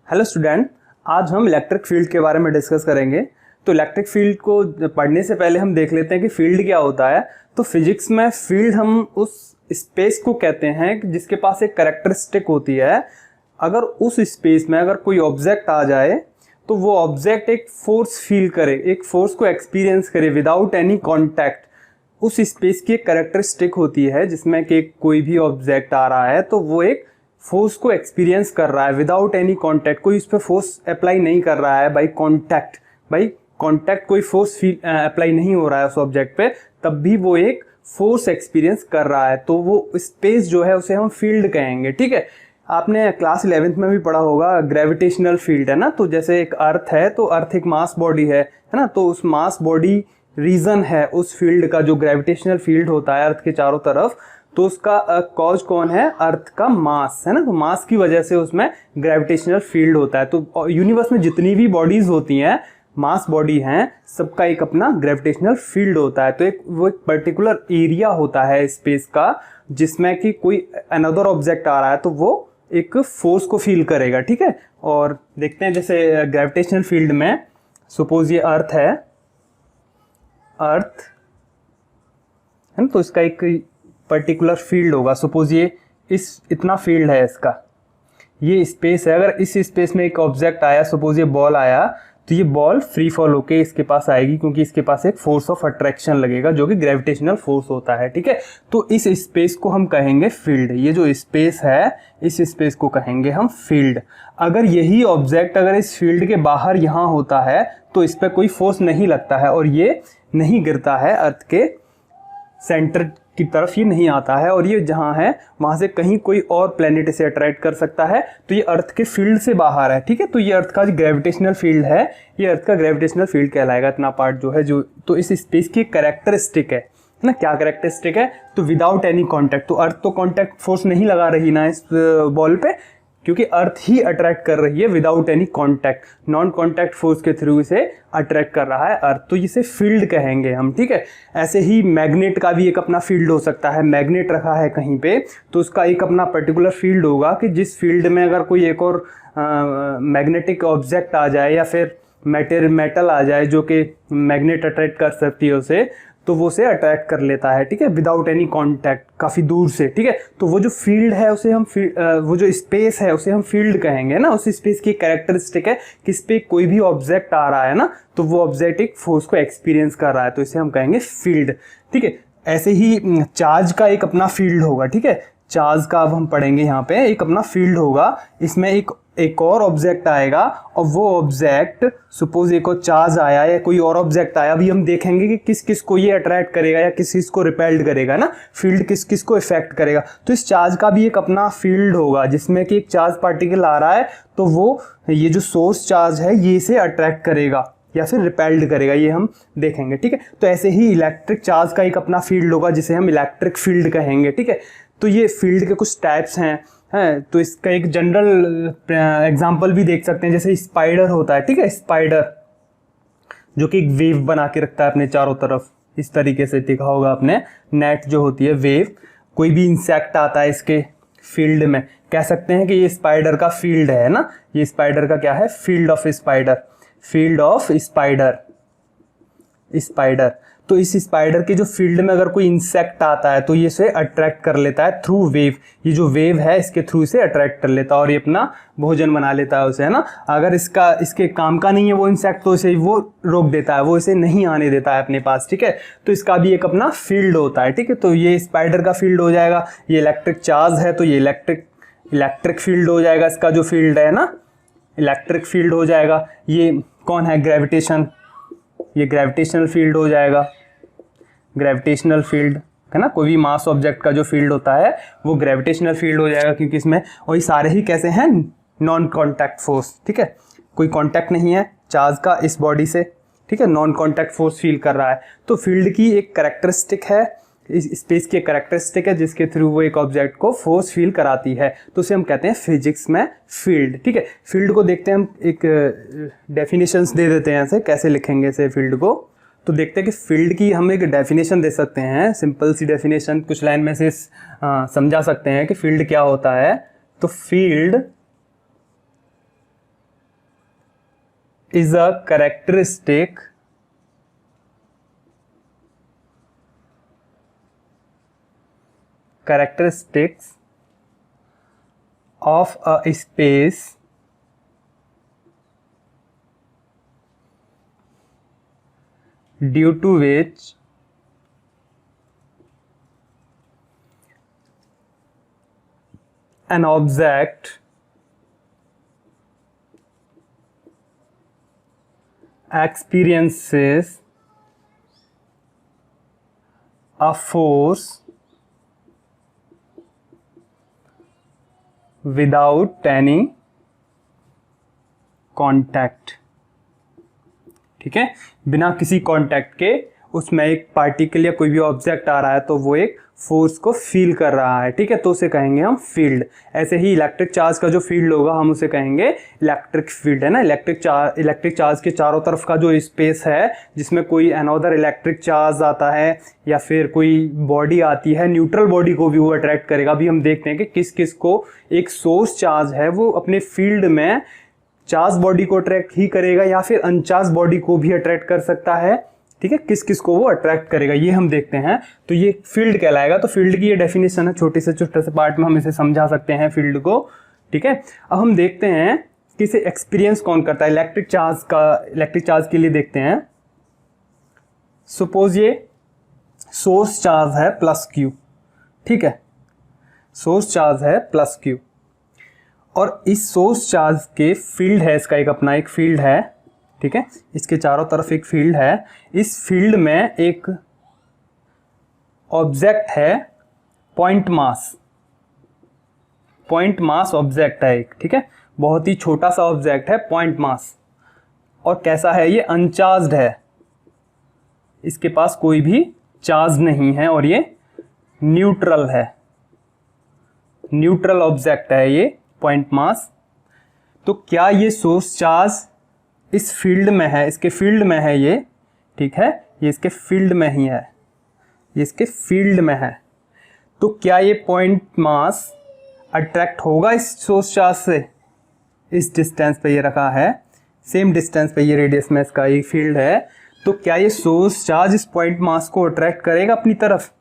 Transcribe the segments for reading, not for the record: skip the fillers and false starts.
Hello student, आज हम electric field के बारे में डिस्कस करेंगे। तो इलेक्ट्रिक फील्ड को पढ़ने से पहले हम देख लेते हैं कि फील्ड क्या होता है। तो फिजिक्स में फील्ड हम उस स्पेस को कहते हैं कि जिसके पास एक कैरेक्टरिस्टिक होती है। अगर उस स्पेस में अगर कोई ऑब्जेक्ट आ जाए तो वो ऑब्जेक्ट एक फोर्स फील करे, एक फोर्स को एक्सपीरियंस करे विदाउट एनी कॉन्टैक्ट। उस स्पेस की एक कैरेक्टरिस्टिक होती है जिसमें कि कोई भी ऑब्जेक्ट आ रहा है तो वो एक फोर्स को एक्सपीरियंस कर रहा है विदाउट एनी कॉन्टैक्ट। कोई उस पर फोर्स अप्लाई नहीं कर रहा है बाई कॉन्टैक्ट कोई फोर्स अप्लाई नहीं हो रहा है उस ऑब्जेक्ट पे, तब भी वो एक फोर्स एक्सपीरियंस कर रहा है। तो वो स्पेस जो है उसे हम फील्ड कहेंगे। ठीक है, आपने क्लास 11th में भी पढ़ा होगा ग्रेविटेशनल फील्ड, है ना। तो जैसे एक अर्थ है तो अर्थ एक मास बॉडी है ना। तो उस मास बॉडी रीजन है उस फील्ड का, जो ग्रेविटेशनल फील्ड होता है अर्थ के चारों तरफ। तो उसका कॉज कौन है? अर्थ का मास, है ना। तो मास की वजह से उसमें ग्रेविटेशनल फील्ड होता है। तो यूनिवर्स में जितनी भी बॉडीज होती हैं, मास बॉडी हैं, सबका एक अपना ग्रेविटेशनल फील्ड होता है। तो वो एक पर्टिकुलर एरिया होता है स्पेस का जिसमें कि कोई अनदर ऑब्जेक्ट आ रहा है तो वो एक फोर्स को फील करेगा। ठीक है, और देखते हैं जैसे ग्रेविटेशनल फील्ड में सपोज ये अर्थ है, अर्थ है ना। तो इसका एक पर्टिकुलर फील्ड होगा। सपोज ये इतना फील्ड है इसका, ये स्पेस है। अगर इस स्पेस में एक ऑब्जेक्ट आया, सपोज ये बॉल आया, तो ये बॉल फ्री फॉल होके इसके पास आएगी क्योंकि इसके पास एक फोर्स ऑफ अट्रैक्शन लगेगा जो कि ग्रेविटेशनल फोर्स होता है। ठीक है, तो इस स्पेस को हम कहेंगे फील्ड। ये जो स्पेस है इस स्पेस को कहेंगे हम फील्ड। अगर यही ऑब्जेक्ट अगर इस फील्ड के बाहर यहाँ होता है तो इस पर कोई फोर्स नहीं लगता है और ये नहीं गिरता है, अर्थ के सेंटर की तरफ ये नहीं आता है, और ये जहाँ है वहाँ से कहीं कोई और प्लेनेट इसे अट्रैक्ट कर सकता है। तो ये अर्थ के फील्ड से बाहर है। ठीक है, तो ये अर्थ का ग्रेविटेशनल फील्ड है, ये अर्थ का ग्रेविटेशनल फील्ड कहलाएगा इतना पार्ट जो है जो। तो इस स्पेस की कैरेक्टरिस्टिक है ना। क्या कैरेक्टरिस्टिक है? तो विदाउट एनी कॉन्टैक्ट। तो अर्थ तो कॉन्टैक्ट फोर्स नहीं लगा रही ना इस बॉल पे, क्योंकि अर्थ ही अट्रैक्ट कर रही है without any contact, non contact force के थ्रू इसे अट्रैक्ट कर रहा है अर्थ। तो इसे फील्ड कहेंगे हम। ठीक है, ऐसे ही मैग्नेट का भी एक अपना फील्ड हो सकता है। मैग्नेट रखा है कहीं पे तो उसका एक अपना पर्टिकुलर फील्ड होगा कि जिस फील्ड में अगर कोई एक और मैग्नेटिक ऑब्जेक्ट आ जाए या फिर मेटल आ जाए जो कि मैग्नेट अट्रैक्ट कर सकती है उसे, तो वो उसे अट्रैक्ट कर लेता है। ठीक है, विदाउट एनी कॉन्टैक्ट, काफ़ी दूर से। ठीक है, तो वो जो फील्ड है उसे हम वो जो स्पेस है उसे हम फील्ड कहेंगे ना। उस स्पेस की कैरेक्टरिस्टिक है कि इस पे कोई भी ऑब्जेक्ट आ रहा है ना तो वो ऑब्जेक्ट एक फोर्स को एक्सपीरियंस कर रहा है, तो इसे हम कहेंगे फील्ड। ठीक है, ऐसे ही चार्ज का एक अपना फील्ड होगा। ठीक है, चार्ज का अब हम पढ़ेंगे यहाँ पे एक अपना फील्ड होगा। इसमें एक और ऑब्जेक्ट आएगा और वो ऑब्जेक्ट, सपोज एक और चार्ज आया या कोई और ऑब्जेक्ट आया, अभी हम देखेंगे कि किस किस को ये अट्रैक्ट करेगा या किस किस को रिपेल्ड करेगा ना। फील्ड किस किस को इफेक्ट करेगा। तो इस चार्ज का भी एक अपना फील्ड होगा जिसमें कि एक चार्ज पार्टिकल आ रहा है तो वो ये जो सोर्स चार्ज है ये इसे अट्रैक्ट करेगा या फिर रिपेल्ड करेगा, ये हम देखेंगे। ठीक है, तो ऐसे ही इलेक्ट्रिक चार्ज का एक अपना फील्ड होगा जिसे हम इलेक्ट्रिक फील्ड कहेंगे। ठीक है, तो ये फील्ड के कुछ टाइप्स हैं। तो इसका एक जनरल एग्जांपल भी देख सकते हैं, जैसे स्पाइडर होता है। ठीक है, स्पाइडर जो कि एक वेव बना के रखता है अपने चारों तरफ, इस तरीके से देखा होगा आपने। नेट जो होती है वेव, कोई भी इंसेक्ट आता है इसके फील्ड में, कह सकते हैं कि ये स्पाइडर का फील्ड है ना। ये स्पाइडर का क्या है? Field of spider, field of spider. तो इस स्पाइडर के जो फील्ड में अगर कोई इंसेक्ट आता है तो ये इसे अट्रैक्ट कर लेता है थ्रू वेव। ये जो वेव है इसके थ्रू इसे अट्रैक्ट कर लेता है और ये अपना भोजन बना लेता है उसे, है ना। अगर इसके काम का नहीं है वो इंसेक्ट तो इसे वो रोक देता है, वो इसे नहीं आने देता है अपने पास। ठीक है, तो इसका भी एक अपना फील्ड होता है। ठीक है, तो ये स्पाइडर का फील्ड हो जाएगा। ये इलेक्ट्रिक चार्ज है तो ये इलेक्ट्रिक फील्ड हो जाएगा, इसका जो फील्ड है ना इलेक्ट्रिक फील्ड हो जाएगा। ये कौन है? ग्रेविटेशन, ये ग्रेविटेशनल फील्ड हो जाएगा। ग्रेविटेशनल फील्ड है ना, कोई भी मास ऑब्जेक्ट का जो फील्ड होता है वो ग्रेविटेशनल फील्ड हो जाएगा क्योंकि इसमें, और ये सारे ही कैसे हैं? Non contact force. ठीक है, कोई कॉन्टैक्ट नहीं है चार्ज का इस बॉडी से। ठीक है, नॉन कॉन्टैक्ट फोर्स फील कर रहा है। तो फील्ड की एक कैरेक्टरिस्टिक है, इस स्पेस की एक कैरेक्टरिस्टिक है जिसके थ्रू वो एक ऑब्जेक्ट को फोर्स फील कराती है, तो उसे हम कहते हैं फिजिक्स में फील्ड। ठीक है, फील्ड को देखते हैं हम, एक डेफिनेशंस दे देते हैं ऐसे, कैसे लिखेंगे इसे फील्ड को। तो देखते हैं कि फील्ड की हम एक डेफिनेशन दे सकते हैं, सिंपल सी डेफिनेशन, कुछ लाइन में से समझा सकते हैं कि फील्ड क्या होता है। तो field is a characteristics of a space due to which an object experiences a force without any contact. ठीक है, बिना किसी कांटेक्ट के उसमें एक पार्टिकल या कोई भी ऑब्जेक्ट आ रहा है तो वो एक फोर्स को फील कर रहा है। ठीक है, तो उसे कहेंगे हम फील्ड। ऐसे ही इलेक्ट्रिक चार्ज का जो फील्ड होगा हम उसे कहेंगे इलेक्ट्रिक फील्ड, है ना। इलेक्ट्रिक चार्ज के चारों तरफ का जो स्पेस है जिसमें कोई अनदर इलेक्ट्रिक चार्ज आता है या फिर कोई बॉडी आती है, न्यूट्रल बॉडी को भी वो अट्रैक्ट करेगा। अभी हम देखते हैं कि किस किस को एक सोर्स चार्ज है वो अपने फील्ड में चार्ज बॉडी को अट्रैक्ट ही करेगा या फिर अनचार्ज बॉडी को भी अट्रैक्ट कर सकता है। ठीक है, किस किस को वो अट्रैक्ट करेगा ये हम देखते हैं, तो ये फील्ड कहलाएगा। तो फील्ड की ये डेफिनेशन है, छोटे से पार्ट में हम इसे समझा सकते हैं फील्ड को। ठीक है, अब हम देखते हैं कि इसे एक्सपीरियंस कौन करता है। इलेक्ट्रिक चार्ज के लिए देखते हैं। सपोज ये सोर्स चार्ज है प्लस क्यू। ठीक है, सोर्स चार्ज है प्लस क्यू और इस सोर्स चार्ज के फील्ड है, इसका एक अपना एक फील्ड है। ठीक है, इसके चारों तरफ एक फील्ड है। इस फील्ड में एक ऑब्जेक्ट है पॉइंट मास ऑब्जेक्ट है एक। ठीक है, बहुत ही छोटा सा ऑब्जेक्ट है पॉइंट मास। और कैसा है ये, अनचार्ज्ड है, इसके पास कोई भी चार्ज नहीं है और ये न्यूट्रल है, न्यूट्रल ऑब्जेक्ट है ये पॉइंट मास। तो क्या ये सोर्स चार्ज इस फील्ड में है, इसके फील्ड में है ये। ठीक है, ये इसके फील्ड में ही है, ये इसके फील्ड में है। तो क्या ये पॉइंट मास अट्रैक्ट होगा इस सोर्स चार्ज से? इस डिस्टेंस पे ये रखा है, सेम डिस्टेंस पे ये रेडियस में इसका ये फील्ड है। तो क्या ये सोर्स चार्ज इस पॉइंट मास को अट्रैक्ट करेगा अपनी तरफ?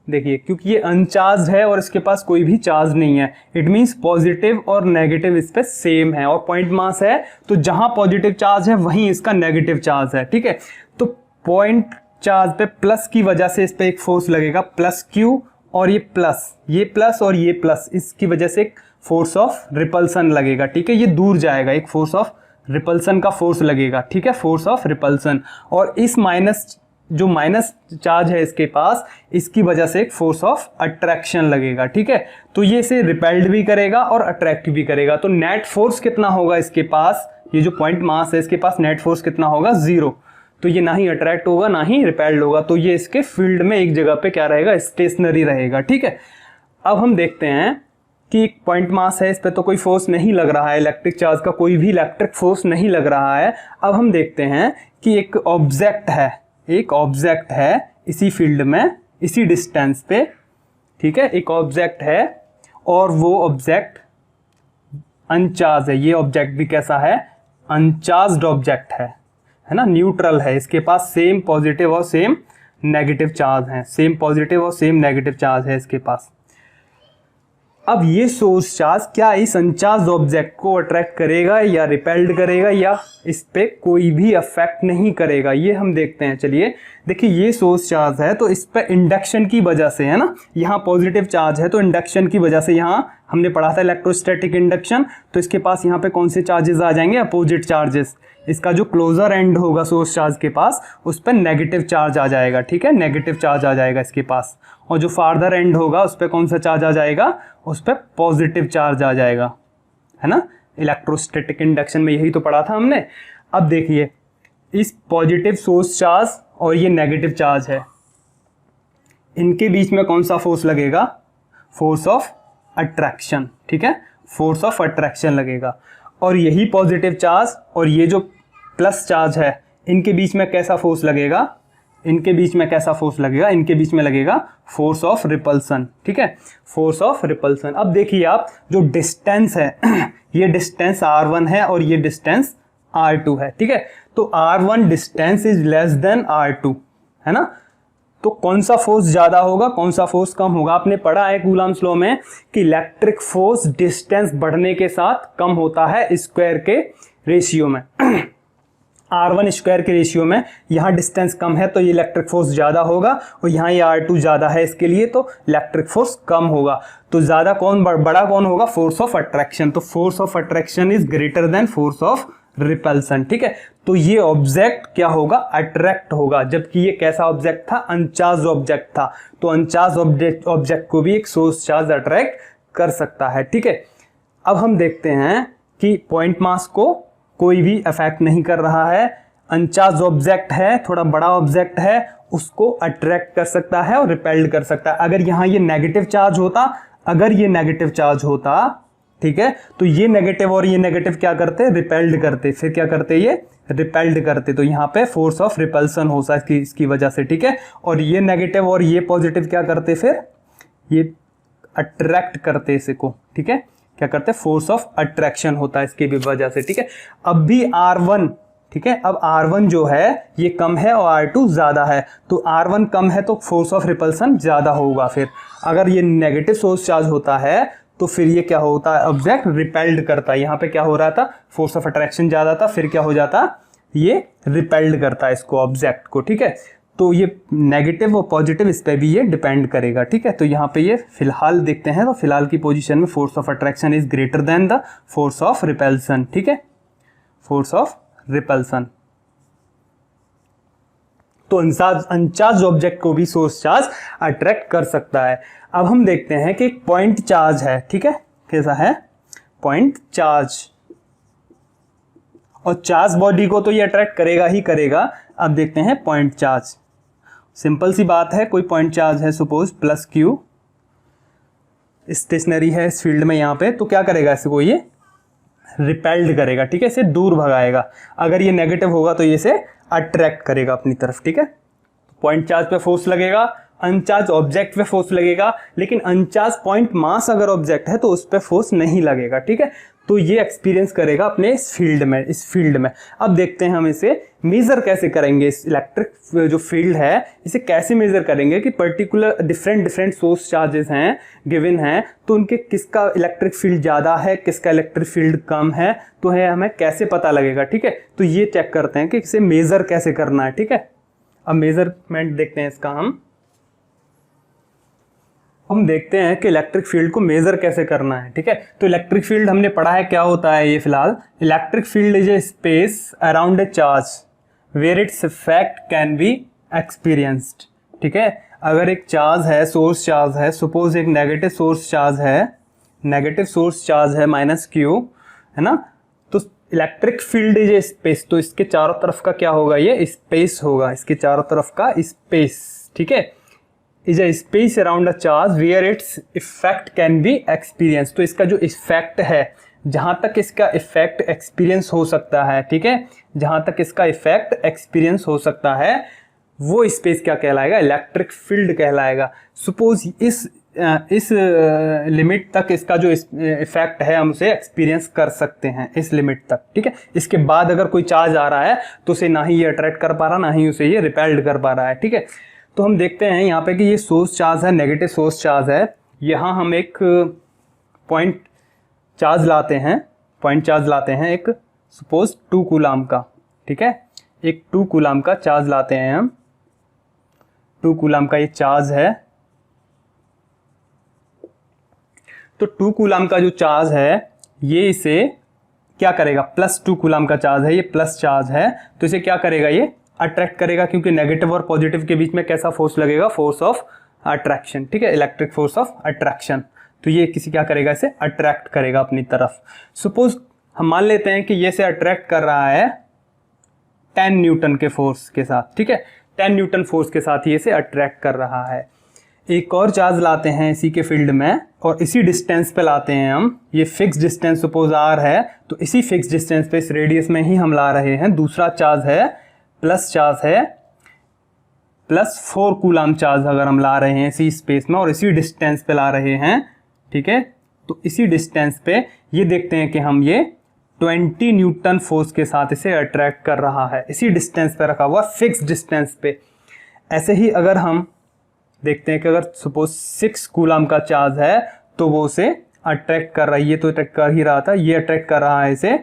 देखिए, क्योंकि ये अनचार्ज है और इसके पास कोई भी चार्ज नहीं है, इट मीन्स पॉजिटिव और नेगेटिव इस पे सेम है। और पॉइंट मास है तो जहां पॉजिटिव चार्ज है वहीं इसका नेगेटिव चार्ज है। ठीक है, तो पॉइंट चार्ज पे प्लस की वजह से इस पे एक फोर्स लगेगा प्लस क्यू, और ये प्लस और ये प्लस, इसकी वजह से एक फोर्स ऑफ रिपल्सन लगेगा। ठीक है, ये दूर जाएगा, एक फोर्स ऑफ रिपल्सन का फोर्स लगेगा। ठीक है, फोर्स ऑफ रिपल्सन। और इस जो माइनस चार्ज है इसके पास, इसकी वजह से एक फोर्स ऑफ अट्रैक्शन लगेगा। ठीक है, तो ये इसे रिपेल्ड भी करेगा और अट्रैक्ट भी करेगा। तो नेट फोर्स कितना होगा इसके पास, ये जो पॉइंट मास है इसके पास नेट फोर्स कितना होगा, 0। तो ये ना ही अट्रैक्ट होगा ना ही रिपेल्ड होगा, तो ये इसके फील्ड में एक जगह पे क्या रहेगा, स्टेशनरी रहेगा। ठीक है, अब हम देखते हैं कि एक पॉइंट मास है, इस पर तो कोई फोर्स नहीं लग रहा है, इलेक्ट्रिक चार्ज का कोई भी इलेक्ट्रिक फोर्स नहीं लग रहा है। अब हम देखते हैं कि एक ऑब्जेक्ट है इसी फील्ड में, इसी डिस्टेंस पे। ठीक है, एक ऑब्जेक्ट है और वो ऑब्जेक्ट अनचार्ज है। ये ऑब्जेक्ट भी कैसा है, अनचार्ज्ड ऑब्जेक्ट है ना, न्यूट्रल है। इसके पास सेम पॉजिटिव और सेम नेगेटिव चार्ज है, सेम पॉजिटिव और सेम नेगेटिव चार्ज है इसके पास। अब ये सोर्स चार्ज क्या इस अनचार्ज ऑब्जेक्ट को अट्रैक्ट करेगा या रिपेल्ड करेगा, या इस पे कोई भी अफेक्ट नहीं करेगा, ये हम देखते हैं। चलिए देखिए, ये सोर्स चार्ज है तो इस पे इंडक्शन की वजह से, है ना, यहाँ पॉजिटिव चार्ज है तो इंडक्शन की वजह से, यहाँ हमने पढ़ा था इलेक्ट्रोस्टैटिक इंडक्शन, तो इसके पास यहाँ पे कौन से चार्जेस आ जाएंगे, अपोजिट चार्जेस। इसका जो क्लोजर एंड होगा सोर्स चार्ज के पास, उस पर नेगेटिव चार्ज आ जाएगा। ठीक है, नेगेटिव चार्ज आ जाएगा इसके पास। और जो फार्दर एंड होगा उस पर कौन सा चार्ज आ जाएगा, उस पर पॉजिटिव चार्ज आ जाएगा, है ना। इलेक्ट्रोस्टैटिक इंडक्शन में यही तो पढ़ा था हमने। अब देखिए, इस पॉजिटिव सोर्स चार्ज और ये नेगेटिव चार्ज है, इनके बीच में कौन सा फोर्स लगेगा, फोर्स ऑफ अट्रैक्शन। ठीक है, फोर्स ऑफ अट्रैक्शन लगेगा। और यही पॉजिटिव चार्ज और ये जो प्लस चार्ज है, इनके बीच में कैसा फोर्स लगेगा, इनके बीच में कैसा फोर्स लगेगा, इनके बीच में लगेगा फोर्स ऑफ रिपल्सन। ठीक है, फोर्स ऑफ रिपल्सन। अब देखिए आप, जो डिस्टेंस है ये डिस्टेंस r1 है और ये डिस्टेंस R2 है, ठीक है। तो R1 distance is less than R2, है ना। तो कौन सा फोर्स ज्यादा होगा, कौन सा फोर्स कम होगा। आपने पढ़ा है कूलम्ब्स लॉ में कि इलेक्ट्रिक फोर्स डिस्टेंस बढ़ने के साथ कम होता है स्क्वायर के रेशियो में R1 स्क्वायर के रेशियो में। यहाँ डिस्टेंस कम है तो ये इलेक्ट्रिक फोर्स ज़्यादा होगा, और यहाँ ये R2 ज़्यादा है इसके लिए तो इलेक्ट्रिक फोर्स कम होगा। तो ज़्यादा कौन बड़ा कौन होगा, फोर्स ऑफ अट्रैक्शन। तो force of attraction is greater than force of repulsion, ठीक है। तो ये ऑब्जेक्ट क्या होगा, अट्रैक्ट होगा, जबकि ये कैसा ऑब्जेक्ट था, अनचार्ज ऑब्जेक्ट था। तो अनचार्ज ऑब्जेक्ट को भी एक सोर्स चार्ज अट्रैक्ट कर सकता है, ठीक है। अब हम देखते हैं कि पॉइंट मास को कोई भी अफेक्ट नहीं कर रहा है, अनचार्ज ऑब्जेक्ट है, थोड़ा बड़ा ऑब्जेक्ट है, उसको अट्रैक्ट कर सकता है और रिपेल्ड कर सकता है। अगर यहाँ ये नेगेटिव चार्ज होता, अगर ये नेगेटिव चार्ज होता, ठीक है, तो ये नेगेटिव और ये नेगेटिव क्या करते, रिपेल्ड करते। फिर क्या करते, ये रिपेल्ड करते। तो यहाँ पे फोर्स ऑफ रिपल्सन हो सकती है इसकी वजह से, ठीक है। और ये नेगेटिव और ये पॉजिटिव क्या करते, फिर ये अट्रैक्ट करते इसको, ठीक है। क्या करते, फोर्स ऑफ अट्रैक्शन होता है इसकी भी वजह से, ठीक है। अब भी R1, ठीक है, अब R1 जो है ये कम है और R2 ज्यादा है। तो R1 कम है तो फोर्स ऑफ रिपल्सन ज्यादा होगा। फिर अगर ये नेगेटिव सोर्स चार्ज होता है तो फिर ये क्या होता है, ऑब्जेक्ट रिपेल्ड करता है। यहाँ पे क्या हो रहा था, फोर्स ऑफ अट्रैक्शन ज्यादा था, फिर क्या हो जाता, ये रिपेल्ड करता है इसको, ऑब्जेक्ट को, ठीक है। तो ये नेगेटिव और पॉजिटिव इस पे भी ये डिपेंड करेगा, ठीक है। तो यहाँ पे ये फिलहाल देखते हैं, तो फिलहाल की पोजीशन में force of attraction is greater than the force of repulsion, ठीक है, फोर्स ऑफ रिपल्सन। तो अनचार्ज ऑब्जेक्ट को भी सोर्स चार्ज अट्रैक्ट कर सकता है। अब हम देखते हैं कि एक पॉइंट चार्ज है, ठीक है, कैसा है, पॉइंट चार्ज। और चार्ज बॉडी को तो ये अट्रैक्ट करेगा ही करेगा। अब देखते हैं पॉइंट चार्ज। सिंपल सी बात है, कोई पॉइंट चार्ज है सपोज प्लस Q, स्टेशनरी है इस फील्ड में यहाँ पे, तो क्या करेगा, इसको ये रिपेल्ड करेगा, ठीक है, इसे दूर भगाएगा। अगर ये नेगेटिव होगा तो ये इसे अट्रैक्ट करेगा अपनी तरफ, ठीक है। पॉइंट चार्ज पे फोर्स लगेगा, अनचार्ज ऑब्जेक्ट पे फोर्स लगेगा, लेकिन अनचार्ज पॉइंट मास अगर ऑब्जेक्ट है तो उस पे फोर्स नहीं लगेगा, ठीक है। तो ये एक्सपीरियंस करेगा अपने इस फील्ड में। अब देखते हैं हम इसे मेजर कैसे करेंगे, इस इलेक्ट्रिक जो फील्ड है इसे कैसे मेजर करेंगे कि पर्टिकुलर डिफरेंट सोर्स चार्जेस हैं गिवन हैं, तो उनके किसका इलेक्ट्रिक फील्ड ज़्यादा है, किसका इलेक्ट्रिक फील्ड कम है, तो है हमें कैसे पता लगेगा, ठीक है। तो ये चेक करते हैं कि इसे मेजर कैसे करना है, ठीक है। अब मेजरमेंट देखते हैं इसका हम देखते हैं कि इलेक्ट्रिक फील्ड को मेजर कैसे करना है, ठीक है। तो इलेक्ट्रिक फील्ड हमने पढ़ा है क्या होता है ये, फिलहाल electric field is a space around a charge where it's effect can be experienced, ठीक है। अगर एक चार्ज है, सोर्स चार्ज है, सपोज एक नेगेटिव सोर्स चार्ज है -Q, है ना। तो electric field is a space, तो इसके चारों तरफ का क्या होगा, ये स्पेस होगा, इसके चारों तरफ का स्पेस, ठीक है। Is a space around a charge where it's effect can be experience. तो इसका जो इफेक्ट है, जहां तक इसका इफेक्ट एक्सपीरियंस हो सकता है, ठीक है, जहां तक इसका इफेक्ट एक्सपीरियंस हो सकता है, वो स्पेस क्या कहलाएगा, इलेक्ट्रिक फील्ड कहलाएगा। सपोज इस लिमिट तक इसका जो इफेक्ट है हम उसे एक्सपीरियंस कर सकते हैं, इस लिमिट तक, ठीक है। इसके बाद अगर कोई चार्ज आ रहा है तो उसे ना ही ये अट्रैक्ट कर पा रहा, ना ही उसे ये रिपेल्ड कर पा रहा है, ठीक है। तो हम देखते हैं यहाँ पे कि ये सोर्स चार्ज है, नेगेटिव सोर्स चार्ज है। यहाँ हम एक पॉइंट चार्ज लाते हैं एक सपोज 2 कूलम का, ठीक है, एक 2 कूलम का चार्ज लाते हैं हम। 2 कूलम का ये चार्ज है। तो 2 कूलम का जो चार्ज है ये इसे क्या करेगा, +2 कूलम का चार्ज है, ये प्लस चार्ज है, तो इसे क्या करेगा, ये अट्रैक्ट करेगा, क्योंकि नेगेटिव और पॉजिटिव के बीच में कैसा फोर्स लगेगा, फोर्स ऑफ अट्रैक्शन, ठीक है, इलेक्ट्रिक फोर्स ऑफ अट्रैक्शन। तो ये किसी क्या करेगा, इसे अट्रैक्ट करेगा अपनी तरफ। सपोज हम मान लेते हैं कि ये से अट्रैक्ट कर रहा है 10 न्यूटन के फोर्स के साथ, ठीक है, 10 न्यूटन फोर्स के साथ ये इसे अट्रैक्ट कर रहा है। एक और चार्ज लाते हैं इसी के फील्ड में और इसी डिस्टेंस पे लाते हैं हम, ये फिक्स डिस्टेंस सपोज R है, तो इसी फिक्स डिस्टेंस पे, इस रेडियस में ही हम ला रहे हैं। दूसरा चार्ज है, प्लस चार्ज है, +4 कूलम चार्ज अगर हम ला रहे हैं इसी स्पेस में और इसी डिस्टेंस पे ला रहे हैं, ठीक है। तो इसी डिस्टेंस पे ये देखते हैं कि हम ये 20 न्यूटन फोर्स के साथ इसे अट्रैक्ट कर रहा है, इसी डिस्टेंस पे रखा हुआ, फिक्स डिस्टेंस पे। ऐसे ही अगर हम देखते हैं कि अगर सपोज 6 कूलम का चार्ज है तो वो उसे अट्रैक्ट कर रहा है, ये तो अट्रैक्ट कर ही रहा था, ये अट्रैक्ट कर रहा है इसे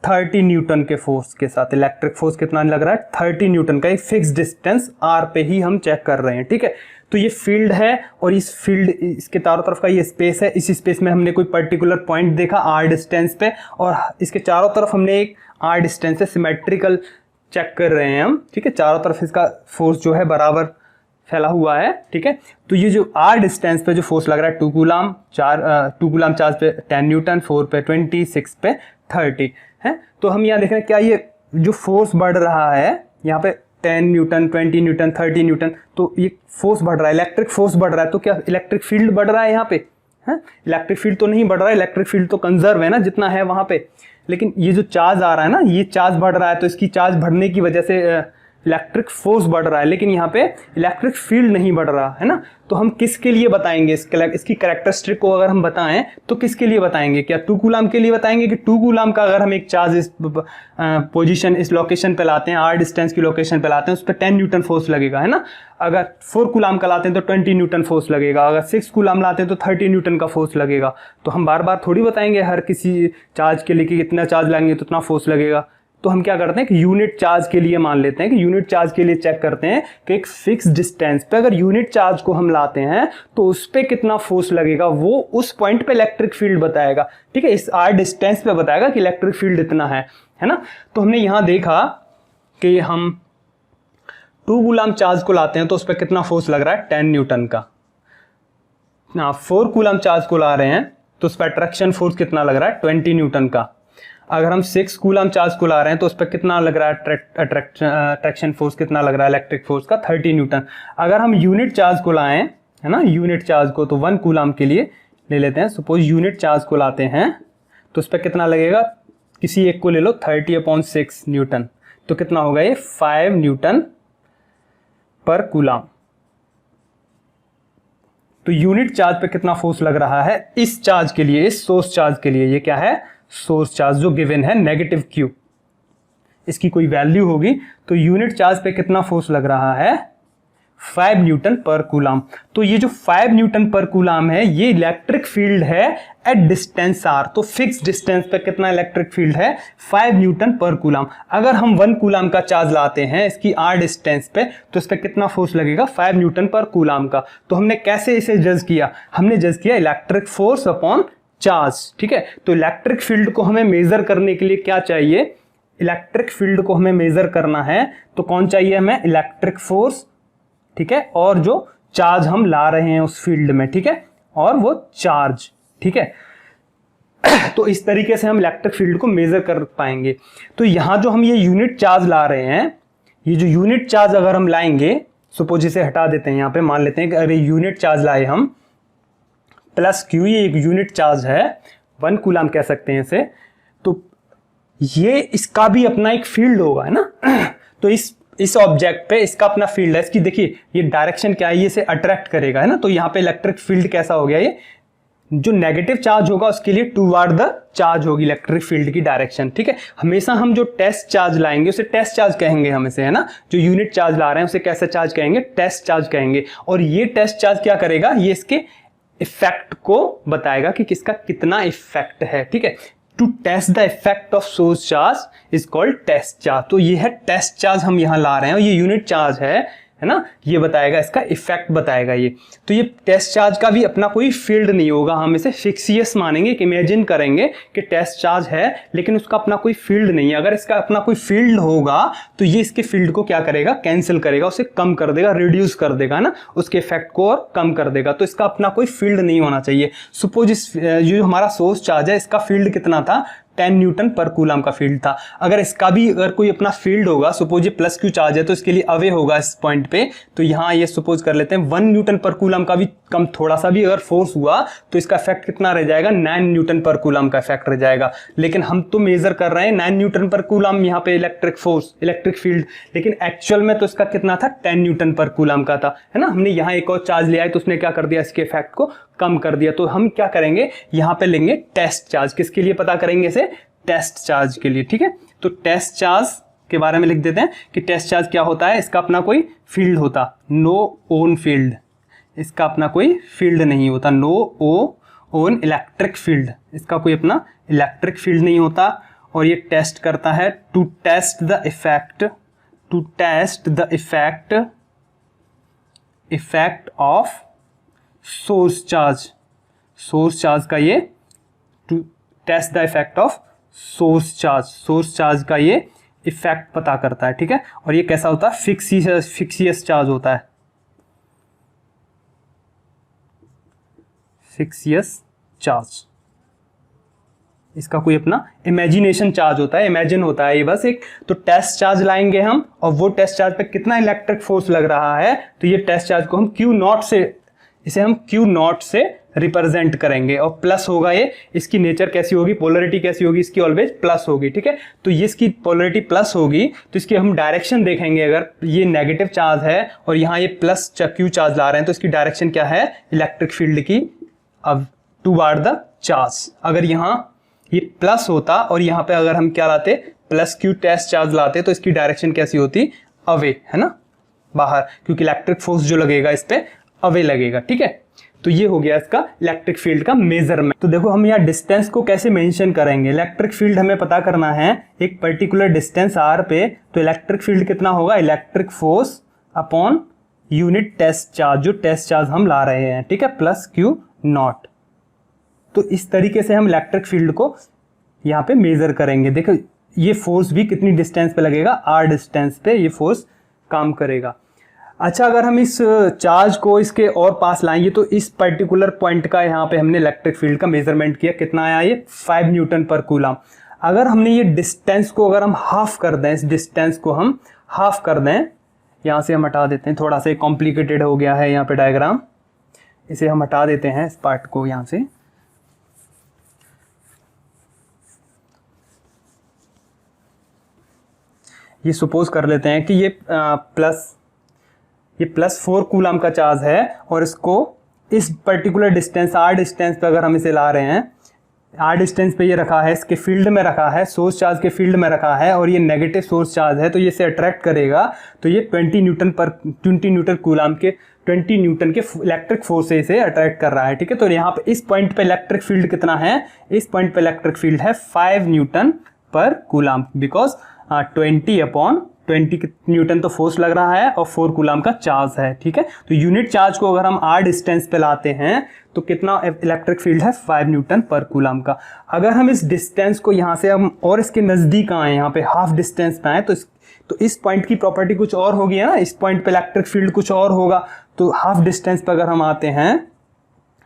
30 न्यूटन के फोर्स के साथ। इलेक्ट्रिक फोर्स कितना लग रहा है, 30 न्यूटन का, एक फिक्स डिस्टेंस आर पे ही हम चेक कर रहे हैं, ठीक है। तो ये फील्ड है और इस फील्ड, इसके चारों तरफ का ये स्पेस है, इस स्पेस में हमने कोई पर्टिकुलर पॉइंट देखा आर डिस्टेंस पे, और इसके चारों तरफ हमने एक आर डिस्टेंस से सिमेट्रिकल चेक कर रहे हैं हम, ठीक है। चारों तरफ इसका फोर्स जो है बराबर फैला हुआ है, ठीक है। तो ये जो आर डिस्टेंस पे जो फोर्स लग रहा है 2 कूलम, 2 कूलम चार्ज पे 10 न्यूटन, 4 पे 20, 6 पे 30 है। तो हम यहाँ देख रहे हैं क्या ये जो फोर्स बढ़ रहा है यहाँ पे 10 न्यूटन, 20 न्यूटन, 30 न्यूटन, तो ये फोर्स बढ़ रहा है, इलेक्ट्रिक फोर्स बढ़ रहा है। तो क्या इलेक्ट्रिक फील्ड बढ़ रहा है यहाँ पे, है? इलेक्ट्रिक फील्ड तो नहीं बढ़ रहा है, इलेक्ट्रिक फील्ड तो कंजर्व है ना जितना है वहाँ पे, लेकिन ये जो चार्ज आ रहा है ना, ये चार्ज बढ़ रहा है, तो इसकी चार्ज बढ़ने की वजह से इलेक्ट्रिक फोर्स बढ़ रहा है, लेकिन यहाँ पे इलेक्ट्रिक फील्ड नहीं बढ़ रहा है ना। तो हम किसके लिए बताएंगे इसकी कैरेक्टरिस्टिक को अगर हम बताएं तो किसके लिए बताएंगे, क्या 2 कूलम के लिए बताएंगे कि 2 कूलम का अगर हम एक चार्ज इस पोजीशन, इस लोकेशन पे लाते हैं, आर डिस्टेंस की लोकेशन पे लाते हैं, उस पर 10 न्यूटन फोर्स लगेगा, है ना। अगर 4 कूलम का लाते हैं तो 20 न्यूटन फोर्स लगेगा, अगर 6 कूलम लाते हैं तो 30 न्यूटन का फोर्स लगेगा। तो हम बार बार थोड़ी बताएंगे हर किसी चार्ज के लिए कि इतना चार्ज लाएंगे तो उतना फोर्स लगेगा। तो हम क्या करते हैं कि यूनिट चार्ज के लिए मान लेते हैं, कि यूनिट चार्ज के लिए चेक करते हैं कि एक फिक्स डिस्टेंस पे अगर यूनिट चार्ज को हम लाते हैं तो उस पर कितना फोर्स लगेगा, वो उस पॉइंट पे इलेक्ट्रिक फील्ड बताएगा, ठीक है। इस आर डिस्टेंस पे बताएगा कि इलेक्ट्रिक फील्ड इतना है ना। तो हमने यहां देखा कि हम 2 कूलम चार्ज को लाते हैं तो उस पर कितना फोर्स लग रहा है, 10 न्यूटन का। 4 कूलम चार्ज को ला रहे हैं तो उस पर अट्रैक्शन फोर्स कितना लग रहा है, 20 न्यूटन का। अगर हम 6 कूलम चार्ज को ला रहे हैं तो उस पर कितना लग रहा है, अट्रैक्शन फोर्स कितना लग रहा है इलेक्ट्रिक फोर्स का, 30 न्यूटन। अगर हम यूनिट चार्ज को लाएं, है ना, यूनिट चार्ज को, तो 1 कूलम के लिए ले लेते हैं, सपोज यूनिट चार्ज को लाते हैं तो उस पर कितना लगेगा, किसी एक को ले लो, 30/6 न्यूटन, तो कितना होगा ये 5 न्यूटन पर कूलम। तो यूनिट चार्ज पे कितना फोर्स लग रहा है इस चार्ज के लिए, इस सोर्स चार्ज के लिए, ये क्या है, सोर्स चार्ज जो गिवन है नेगेटिव Q, इसकी कोई वैल्यू होगी, तो यूनिट चार्ज पे कितना फोर्स लग रहा है, 5 न्यूटन पर कूलम। तो ये जो 5 न्यूटन पर कूलम है ये इलेक्ट्रिक फील्ड है एट डिस्टेंस r। तो फिक्स डिस्टेंस पे कितना इलेक्ट्रिक फील्ड है, 5 न्यूटन पर कूलम। अगर हम 1 कूलम का चार्ज लाते हैं इसकी r डिस्टेंस पे तो इस पे कितना फोर्स लगेगा, 5 न्यूटन पर कूलम का। तो हमने कैसे इसे जज किया, हमने जज किया इलेक्ट्रिक फोर्स अपॉन चार्ज, ठीक है। तो इलेक्ट्रिक फील्ड को हमें मेजर करने के लिए क्या चाहिए, इलेक्ट्रिक फील्ड को हमें मेजर करना है तो कौन चाहिए हमें, इलेक्ट्रिक फोर्स, ठीक है, और जो चार्ज हम ला रहे हैं उस फील्ड में, ठीक है, और वो चार्ज, ठीक है। तो इस तरीके से हम इलेक्ट्रिक फील्ड को मेजर कर पाएंगे। तो यहां जो हम ये यूनिट चार्ज ला रहे हैं, ये जो यूनिट चार्ज अगर हम लाएंगे, सपोज इसे हटा देते हैं, यहां पे मान लेते हैं कि अरे यूनिट चार्ज लाए हम प्लस Q, ये एक यूनिट चार्ज है, 1 कूलम कह सकते हैं इसे, तो ये इसका भी अपना एक फील्ड होगा, है ना। तो इस ऑब्जेक्ट पे इसका अपना फील्ड है, इसकी देखिए ये डायरेक्शन क्या है, ये इसे अट्रैक्ट करेगा, है ना। तो यहाँ पे इलेक्ट्रिक फील्ड कैसा हो गया, ये जो नेगेटिव चार्ज होगा उसके लिए टूवर्ड द चार्ज होगी इलेक्ट्रिक फील्ड की डायरेक्शन, ठीक है। हमेशा हम जो टेस्ट चार्ज लाएंगे उसे टेस्ट चार्ज कहेंगे हम इसे, है ना। जो यूनिट चार्ज ला रहे हैं उसे कैसे चार्ज कहेंगे, टेस्ट चार्ज कहेंगे। और ये टेस्ट चार्ज क्या करेगा, ये इसके इफेक्ट को बताएगा कि किसका कितना इफेक्ट है, ठीक है। To test the effect of source charge is called test charge. तो ये है टेस्ट चार्ज हम यहां ला रहे हैं और ये यूनिट चार्ज है ना, ये बताएगा, इसका इफेक्ट बताएगा ये। तो ये टेस्ट चार्ज का भी अपना कोई फील्ड नहीं होगा, हम इसे फिक्सियस मानेंगे कि इमेजिन करेंगे कि टेस्ट चार्ज है लेकिन उसका अपना कोई फील्ड नहीं है। अगर इसका अपना कोई फील्ड होगा तो ये इसके फील्ड को क्या करेगा, कैंसिल करेगा, उसे कम कर देगा, रिड्यूस कर देगा ना, उसके इफेक्ट को और कम कर देगा। तो इसका अपना कोई फील्ड नहीं होना चाहिए। सपोज जो हमारा सोर्स चार्ज है इसका फील्ड कितना था, 10 न्यूटन पर कूलम का फील्ड था। अगर इसका भी अगर कोई अपना फील्ड होगा, सपोज ये प्लस Q चार्ज है तो इसके लिए अवे होगा इस पॉइंट पे, तो यहाँ ये सपोज कर लेते हैं 1 न्यूटन पर कूलम का भी कम थोड़ा सा भी अगर फोर्स हुआ तो इसका इफेक्ट कितना रह जाएगा, 9 न्यूटन पर कूलम का इफेक्ट रह जाएगा। लेकिन हम तो मेजर कर रहे हैं 9 न्यूटन पर कूलम यहाँ पे इलेक्ट्रिक फोर्स, इलेक्ट्रिक फील्ड, लेकिन एक्चुअल में तो इसका कितना था, 10 न्यूटन पर कूलम का था, है ना। हमने यहाँ एक और चार्ज लिया है तो उसने क्या कर दिया, इसके इफेक्ट को कम कर दिया। तो हम क्या करेंगे, यहाँ पे लेंगे टेस्ट चार्ज, किसके लिए पता करेंगे इसे, टेस्ट चार्ज के लिए, ठीक है। तो टेस्ट चार्ज के बारे में लिख देते हैं कि टेस्ट चार्ज क्या होता है, इसका अपना कोई फील्ड होता, नो ओन फील्ड, इसका अपना कोई फील्ड नहीं होता, नो ओन इलेक्ट्रिक फील्ड, इसका कोई अपना इलेक्ट्रिक फील्ड नहीं होता। और ये टेस्ट करता है to test the effect of source charge का ये to test the effect of source charge का ये इफेक्ट पता करता है, ठीक है। और ये कैसा होता है, फिक्सियस चार्ज होता है, फिक्सियस चार्ज, इसका कोई अपना इमेजिनेशन चार्ज होता है, इमेजिन होता है ये बस एक। तो टेस्ट चार्ज लाएंगे हम, और वो टेस्ट चार्ज पे कितना इलेक्ट्रिक फोर्स लग रहा है, तो ये टेस्ट चार्ज को हम Q0 से, इसे हम Q0 से रिप्रेजेंट करेंगे। और प्लस होगा ये, इसकी नेचर कैसी होगी, पोलरिटी कैसी होगी, इसकी ऑलवेज प्लस होगी, ठीक है। तो ये इसकी पोलरिटी प्लस होगी, तो इसकी हम डायरेक्शन देखेंगे। अगर ये नेगेटिव चार्ज है और यहाँ ये प्लस Q चार्ज ला रहे हैं, तो इसकी डायरेक्शन क्या है, इलेक्ट्रिक फील्ड की, अब टुवर्ड द चार्ज। अगर यहाँ ये प्लस होता और यहाँ पे अगर हम क्या लाते, प्लस Q टेस्ट चार्ज लाते, तो इसकी डायरेक्शन कैसी होती, अवे, है ना, बाहर, क्योंकि इलेक्ट्रिक फोर्स जो लगेगा इस पे अवे लगेगा, ठीक है। तो ये हो गया इसका इलेक्ट्रिक फील्ड का मेजरमेंट। तो देखो हम यहाँ डिस्टेंस को कैसे मेंशन करेंगे, इलेक्ट्रिक फील्ड हमें पता करना है एक पर्टिकुलर डिस्टेंस r पे, तो इलेक्ट्रिक फील्ड कितना होगा, electric force upon unit test charge, जो टेस्ट चार्ज हम ला रहे हैं, ठीक है, प्लस Q0। तो इस तरीके से हम इलेक्ट्रिक फील्ड को यहाँ पे मेजर करेंगे। देखो ये फोर्स भी कितनी डिस्टेंस पे लगेगा, r डिस्टेंस पे ये फोर्स काम करेगा। अच्छा, अगर हम इस चार्ज को इसके और पास लाएंगे, तो इस पर्टिकुलर पॉइंट का यहाँ पे हमने इलेक्ट्रिक फील्ड का मेजरमेंट किया, कितना आया ये 5 न्यूटन पर कूलम। अगर हमने ये डिस्टेंस को अगर हम हाफ कर दें, इस डिस्टेंस को हम हाफ कर दें, यहाँ से हम हटा देते हैं, थोड़ा सा कॉम्प्लिकेटेड हो गया है यहाँ पे डायग्राम, इसे हम हटा देते हैं इस पार्ट को यहाँ से। ये सपोज कर लेते हैं कि ये प्लस 4 कूलम का चार्ज है, और इसको इस पर्टिकुलर डिस्टेंस r डिस्टेंस पे अगर हम इसे ला रहे हैं, r डिस्टेंस पे ये रखा है, इसके फील्ड में रखा है, सोर्स चार्ज के फील्ड में रखा है, और ये नेगेटिव सोर्स चार्ज है, तो ये इसे अट्रैक्ट करेगा। तो ये 20 न्यूटन कूलम के 20 न्यूटन के इलेक्ट्रिक फोर्स से इसे अट्रैक्ट कर रहा है, ठीक है। तो यहाँ पे इस पॉइंट पे इलेक्ट्रिक फील्ड कितना है, इस पॉइंट पे इलेक्ट्रिक फील्ड है 5 न्यूटन पर कूलम, बिकॉज 20 न्यूटन तो फोर्स लग रहा है और 4 कूलम का चार्ज है, ठीक है। तो यूनिट चार्ज को अगर हम r डिस्टेंस पे लाते हैं, तो कितना इलेक्ट्रिक फील्ड है, 5 न्यूटन पर कूलम का। अगर हम इस डिस्टेंस को यहाँ से हम और इसके नज़दीक आए, यहाँ पे हाफ डिस्टेंस पे आए, तो इस पॉइंट की प्रॉपर्टी कुछ और होगी, है ना, इस पॉइंट पे इलेक्ट्रिक फील्ड कुछ और होगा। तो हाफ डिस्टेंस पे अगर हम आते हैं,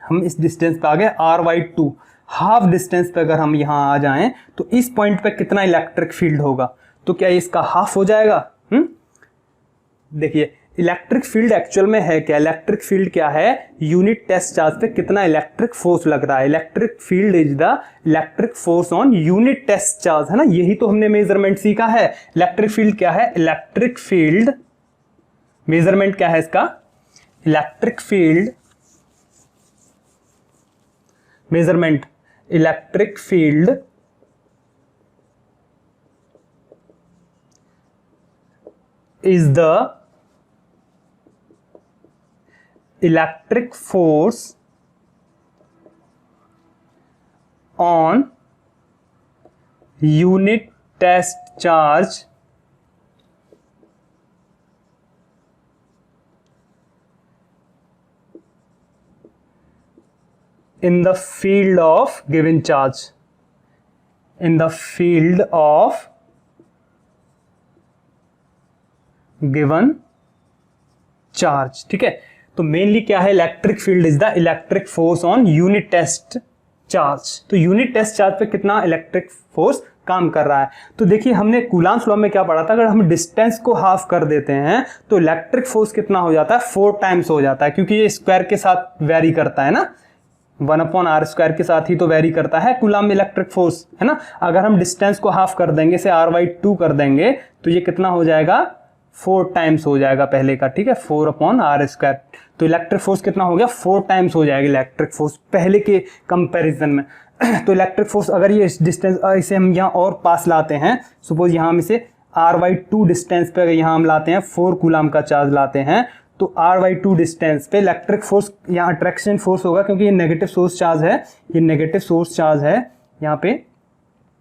हम इस डिस्टेंस पे आ गए r/2, हाफ डिस्टेंस पे अगर हम यहाँ आ जाएं, तो इस पॉइंट पे कितना इलेक्ट्रिक फील्ड होगा, तो क्या इसका हाफ हो जाएगा। देखिए इलेक्ट्रिक फील्ड एक्चुअल में है क्या, इलेक्ट्रिक फील्ड क्या है, यूनिट टेस्ट चार्ज पे कितना इलेक्ट्रिक फोर्स लग रहा है। Electric field is the electric force on unit test charge, है ना, यही तो हमने मेजरमेंट सीखा है। इलेक्ट्रिक फील्ड क्या है, इलेक्ट्रिक फील्ड मेजरमेंट क्या है इसका, electric field measurement, electric field is the electric force on unit test charge in the field of given charge, in the field of given charge, ठीक है। तो मेनली क्या है, electric field is the electric force on unit test charge. तो unit test charge पे कितना electric force काम कर रहा है। तो देखिए हमने कूलम्स लॉ में क्या पढ़ा था, अगर हम डिस्टेंस को हाफ कर देते हैं तो इलेक्ट्रिक फोर्स कितना हो जाता है, 4 टाइम्स हो जाता है, क्योंकि ये स्क्वायर के साथ वेरी करता है ना, 1/r² के साथ ही तो वेरी करता है कूलम इलेक्ट्रिक फोर्स, है ना। अगर हम डिस्टेंस को हाफ कर देंगे, से r/2 कर देंगे, तो ये कितना हो जाएगा, 4 टाइम्स हो जाएगा पहले का, ठीक है, 4/r²। तो इलेक्ट्रिक फोर्स कितना हो गया, 4 टाइम्स हो जाएगा इलेक्ट्रिक फोर्स पहले के कंपैरिजन में। तो इलेक्ट्रिक फोर्स अगर ये डिस्टेंस इसे हम यहाँ और पास लाते हैं, सपोज यहाँ हम इसे r/2 डिस्टेंस पे अगर यहाँ हम लाते हैं 4 कूलम का चार्ज लाते हैं, तो r/2 डिस्टेंस पे इलेक्ट्रिक फोर्स यहाँ अट्रैक्शन फोर्स होगा, क्योंकि ये नेगेटिव सोर्स चार्ज है, ये नेगेटिव सोर्स चार्ज है यहाँ पे,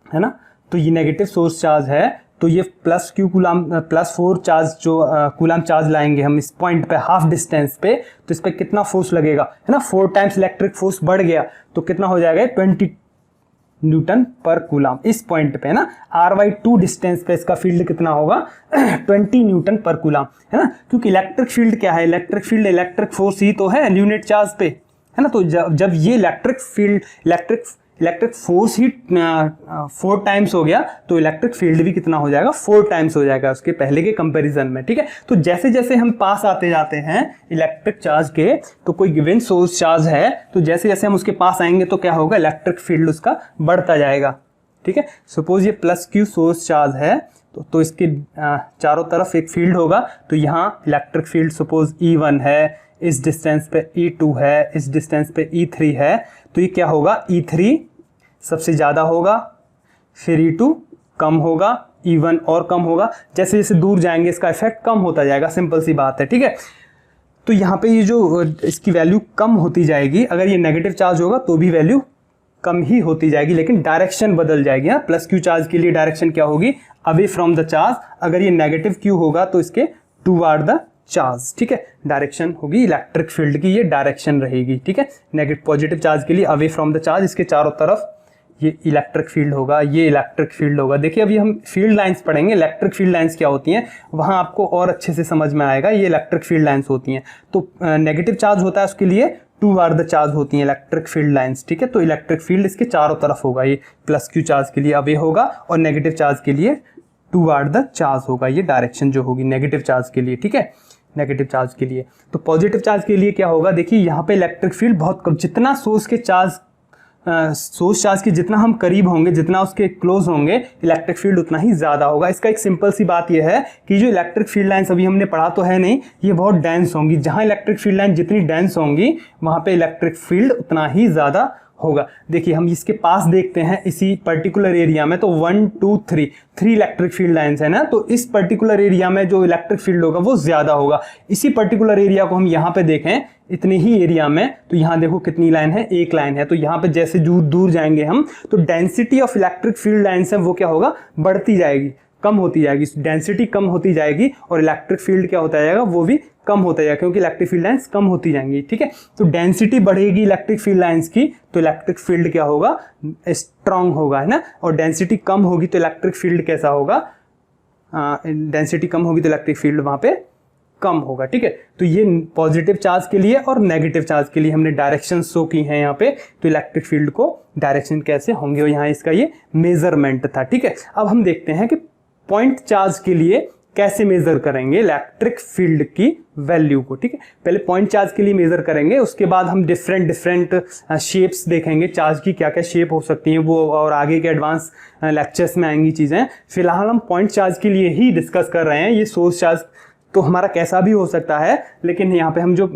है ना। तो ये नेगेटिव सोर्स चार्ज है, तो ये +4 चार्ज जो कूलम चार्ज लाएंगे हम इस पॉइंट पे हाफ डिस्टेंस पे, तो इस पे कितना फोर्स लगेगा, है ना। 4 टाइम्स इलेक्ट्रिक फोर्स बढ़ गया तो कितना हो जाएगा 20 न्यूटन पर कूलम इस पॉइंट पे, है ना। r/2 डिस्टेंस पे इसका फील्ड कितना होगा 20 न्यूटन पर कूलम, है ना। क्योंकि इलेक्ट्रिक फील्ड क्या है, इलेक्ट्रिक फील्ड इलेक्ट्रिक फोर्स ही तो है यूनिट चार्ज पे, है ना। तो जब ये इलेक्ट्रिक फील्ड इलेक्ट्रिक फोर्स ही 4 टाइम्स हो गया, तो इलेक्ट्रिक फील्ड भी कितना हो जाएगा 4 टाइम्स हो जाएगा उसके पहले के कंपैरिजन में, ठीक है। तो जैसे जैसे हम पास आते जाते हैं इलेक्ट्रिक चार्ज के, तो कोई गिवन सोर्स चार्ज है, तो जैसे जैसे हम उसके पास आएंगे तो क्या होगा, इलेक्ट्रिक फील्ड उसका बढ़ता जाएगा, ठीक है। सपोज ये +Q सोर्स चार्ज है, तो इसके चारों तरफ एक फील्ड होगा, तो यहाँ इलेक्ट्रिक फील्ड सपोज E1 है, इस डिस्टेंस पे E2 है, इस डिस्टेंस पे E3 है, तो ये क्या होगा E3 सबसे ज़्यादा होगा, फिर E2 कम होगा, E1 और कम होगा, जैसे जैसे दूर जाएंगे इसका इफेक्ट कम होता जाएगा, सिंपल सी बात है, ठीक है। तो यहाँ पे ये जो इसकी वैल्यू कम होती जाएगी, अगर ये नेगेटिव चार्ज होगा तो भी वैल्यू कम ही होती जाएगी, लेकिन डायरेक्शन बदल जाएगी। हाँ, +Q चार्ज के लिए डायरेक्शन क्या होगी, अवे फ्रॉम द चार्ज, अगर ये नेगेटिव Q होगा तो इसके टूवर्ड द चार्ज, ठीक है। डायरेक्शन होगी इलेक्ट्रिक फील्ड की, ये डायरेक्शन रहेगी, ठीक है। नेगेटिव पॉजिटिव चार्ज के लिए अवे फ्रॉम द चार्ज, इसके चारों तरफ ये इलेक्ट्रिक फील्ड होगा, ये इलेक्ट्रिक फील्ड होगा। देखिए अभी हम फील्ड लाइंस पढ़ेंगे, इलेक्ट्रिक फील्ड लाइंस क्या होती हैं वहां आपको और अच्छे से समझ में आएगा। ये इलेक्ट्रिक फील्ड लाइंस होती हैं, तो नेगेटिव चार्ज होता है उसके लिए टूवर्ड द चार्ज होती हैं इलेक्ट्रिक फील्ड लाइंस, ठीक है। तो इलेक्ट्रिक फील्ड इसके चारों तरफ होगा, ये +Q चार्ज के लिए अवे होगा और नेगेटिव चार्ज के लिए टूवर्ड द चार्ज होगा, ये डायरेक्शन जो होगी नेगेटिव चार्ज के लिए, ठीक है, नेगेटिव चार्ज के लिए। तो पॉजिटिव चार्ज के लिए क्या होगा, देखिए यहाँ पे इलेक्ट्रिक फील्ड बहुत कम, जितना सोर्स चार्ज के जितना हम करीब होंगे, जितना उसके क्लोज होंगे, इलेक्ट्रिक फील्ड उतना ही ज़्यादा होगा। इसका एक सिंपल सी बात यह है कि जो इलेक्ट्रिक फील्ड लाइन्स अभी हमने पढ़ा तो है नहीं, ये बहुत डेंस होंगी। जहाँ इलेक्ट्रिक फील्ड लाइन जितनी डेंस होंगी वहाँ पे इलेक्ट्रिक फील्ड उतना ही ज़्यादा होगा। देखिए हम इसके पास देखते हैं इसी पर्टिकुलर एरिया में, तो 1 2 3 इलेक्ट्रिक फील्ड लाइंस है ना, तो इस पर्टिकुलर एरिया में जो इलेक्ट्रिक फील्ड होगा वो ज़्यादा होगा। इसी पर्टिकुलर एरिया को हम यहाँ पे देखें, इतने ही एरिया में, तो यहाँ देखो कितनी लाइन है, एक लाइन है। तो यहाँ पे जैसे दूर जाएंगे हम, तो density of electric field lines है वो क्या होगा, बढ़ती जाएगी, कम होती जाएगी, डेंसिटी कम होती जाएगी और इलेक्ट्रिक फील्ड क्या होता जाएगा, वो भी कम होता जाएगा, क्योंकि इलेक्ट्रिक फील्ड लाइंस कम होती जाएंगी, ठीक है। तो डेंसिटी बढ़ेगी इलेक्ट्रिक फील्ड लाइंस की, तो इलेक्ट्रिक फील्ड क्या होगा, स्ट्रांग होगा, है ना। और डेंसिटी कम होगी तो इलेक्ट्रिक फील्ड कैसा होगा, डेंसिटी कम होगी तो इलेक्ट्रिक फील्ड वहां पे कम होगा, ठीक है। तो ये पॉजिटिव चार्ज के लिए और नेगेटिव चार्ज के लिए हमने डायरेक्शन शो की हैं यहाँ पे, तो इलेक्ट्रिक फील्ड को डायरेक्शन कैसे होंगे, और यहाँ इसका ये मेजरमेंट था, ठीक है। अब हम देखते हैं कि पॉइंट चार्ज के लिए कैसे मेजर करेंगे इलेक्ट्रिक फील्ड की वैल्यू को, ठीक है। पहले पॉइंट चार्ज के लिए मेजर करेंगे, उसके बाद हम डिफरेंट शेप्स देखेंगे, चार्ज की क्या क्या शेप हो सकती हैं वो, और आगे के एडवांस लेक्चर्स में आएंगी चीज़ें। फिलहाल हम पॉइंट चार्ज के लिए ही डिस्कस कर रहे हैं। ये सोर्स चार्ज तो हमारा कैसा भी हो सकता है, लेकिन यहाँ पे हम जो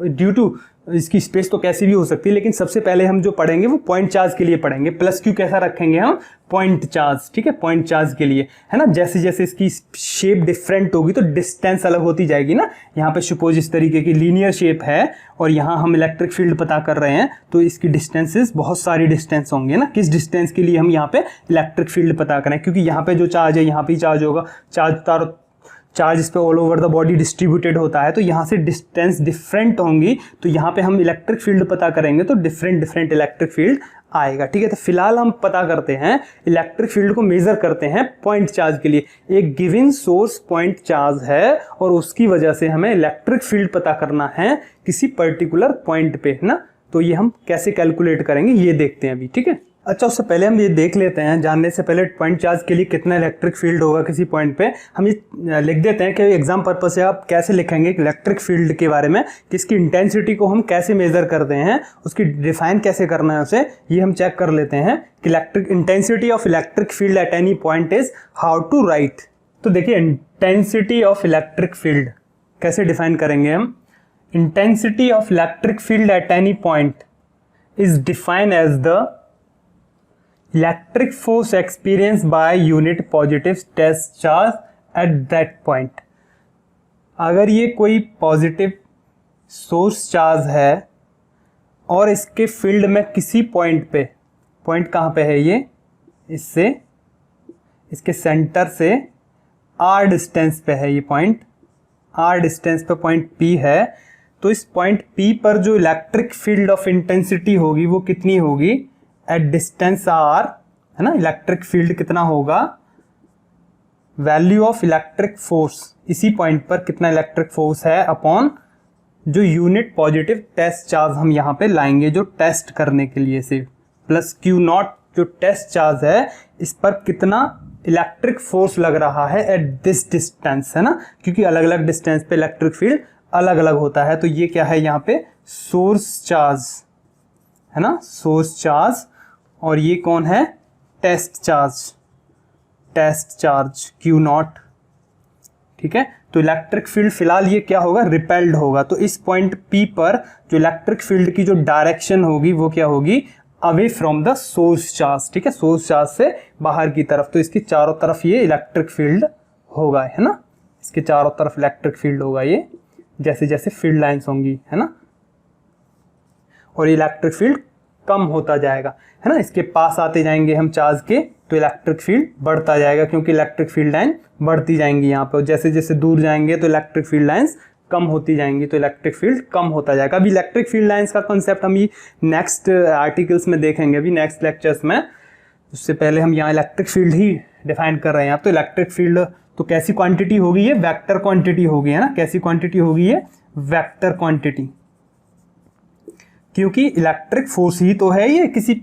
ड्यू टू इसकी स्पेस तो कैसी भी हो सकती है, लेकिन सबसे पहले हम जो पढ़ेंगे वो पॉइंट चार्ज के लिए पढ़ेंगे। +Q कैसा रखेंगे हम, पॉइंट चार्ज, ठीक है, पॉइंट चार्ज के लिए, है ना। जैसे जैसे इसकी शेप डिफरेंट होगी तो डिस्टेंस अलग होती जाएगी ना। यहाँ पे सपोज इस तरीके की लीनियर शेप है और यहाँ हम इलेक्ट्रिक फील्ड पता कर रहे हैं, तो इसकी डिस्टेंसेस बहुत सारी डिस्टेंस होंगे ना। किस डिस्टेंस के लिए हम यहाँ पे इलेक्ट्रिक फील्ड पता करें, क्योंकि यहाँ पे जो चार्ज है यहाँ पे चार्ज होगा, चार्ज इस पे all over the body distributed होता है, तो यहाँ से डिस्टेंस डिफरेंट होंगी, तो यहाँ पे हम इलेक्ट्रिक फील्ड पता करेंगे तो डिफरेंट इलेक्ट्रिक फील्ड आएगा, ठीक है। तो फिलहाल हम पता करते हैं इलेक्ट्रिक फील्ड को मेजर करते हैं पॉइंट चार्ज के लिए। एक गिवन सोर्स पॉइंट चार्ज है और उसकी वजह से हमें इलेक्ट्रिक फील्ड पता करना है किसी पर्टिकुलर पॉइंट पे, है ना। तो ये हम कैसे कैलकुलेट करेंगे ये देखते हैं अभी, ठीक है। अच्छा, उससे पहले हम ये देख लेते हैं, जानने से पहले पॉइंट चार्ज के लिए कितना इलेक्ट्रिक फील्ड होगा किसी पॉइंट पे, हम ये लिख देते हैं कि एग्जाम पर्पज से आप कैसे लिखेंगे इलेक्ट्रिक फील्ड के बारे में, कि इसकी इंटेंसिटी को हम कैसे मेजर करते हैं, उसकी डिफाइन कैसे करना है उसे, ये हम चेक कर लेते हैं कि electric intensity of electric field at any point is how to write. तो देखिए इंटेंसिटी ऑफ इलेक्ट्रिक फील्ड कैसे डिफाइन करेंगे हम, intensity of electric field at any point is defined as the electric force experience by unit positive test charge at that point. अगर ये कोई positive source charge है और इसके फील्ड में किसी पॉइंट पे, पॉइंट कहाँ पे है ये, इससे इसके सेंटर से r डिस्टेंस पे है ये पॉइंट, r डिस्टेंस पे पॉइंट P है, तो इस पॉइंट P पर जो इलेक्ट्रिक फील्ड ऑफ इंटेंसिटी होगी वो कितनी होगी एट डिस्टेंस r, है ना। इलेक्ट्रिक फील्ड कितना होगा, वैल्यू ऑफ इलेक्ट्रिक फोर्स, इसी पॉइंट पर कितना इलेक्ट्रिक फोर्स है अपॉन जो यूनिट पॉजिटिव टेस्ट चार्ज हम यहाँ पे लाएंगे जो टेस्ट करने के लिए सिर्फ, प्लस Q नॉट जो टेस्ट चार्ज है, इस पर कितना इलेक्ट्रिक फोर्स लग रहा है एट दिस डिस्टेंस, है ना, क्योंकि अलग अलग डिस्टेंस पे इलेक्ट्रिक फील्ड अलग अलग होता है। तो ये क्या है यहाँ पे सोर्स चार्ज, है ना, सोर्स चार्ज, और ये कौन है test charge, test charge Q nought, ठीक है। तो इलेक्ट्रिक फील्ड फिलहाल ये क्या होगा, रिपेल्ड होगा। तो इस पॉइंट P पर जो इलेक्ट्रिक फील्ड की जो डायरेक्शन होगी वो क्या होगी, away from the source charge, ठीक है, सोर्स चार्ज से बाहर की तरफ। तो इसकी चारों तरफ ये इलेक्ट्रिक फील्ड होगा, है ना, इसके चारों तरफ इलेक्ट्रिक फील्ड होगा ये, जैसे जैसे फील्ड लाइंस होंगी, है ना, और इलेक्ट्रिक फील्ड कम होता जाएगा, है ना। इसके पास आते जाएंगे हम चार्ज के तो इलेक्ट्रिक फील्ड बढ़ता जाएगा, क्योंकि इलेक्ट्रिक फील्ड लाइन बढ़ती जाएंगी यहाँ पे, और जैसे जैसे दूर जाएंगे तो इलेक्ट्रिक फील्ड लाइंस कम होती जाएंगी, तो इलेक्ट्रिक फील्ड कम होता जाएगा। अभी इलेक्ट्रिक फील्ड लाइंस का कॉन्सेप्ट हम ये नेक्स्ट आर्टिकल्स में देखेंगे, अभी नेक्स्ट लेक्चर्स में। उससे पहले हम यहाँ इलेक्ट्रिक फील्ड ही डिफाइन कर रहे हैं। तो इलेक्ट्रिक फील्ड तो कैसी क्वांटिटी होगी, ये वेक्टर क्वांटिटी होगी, है ना, कैसी क्वांटिटी होगी ये, वेक्टर क्वांटिटी, क्योंकि इलेक्ट्रिक फोर्स ही तो है ये, किसी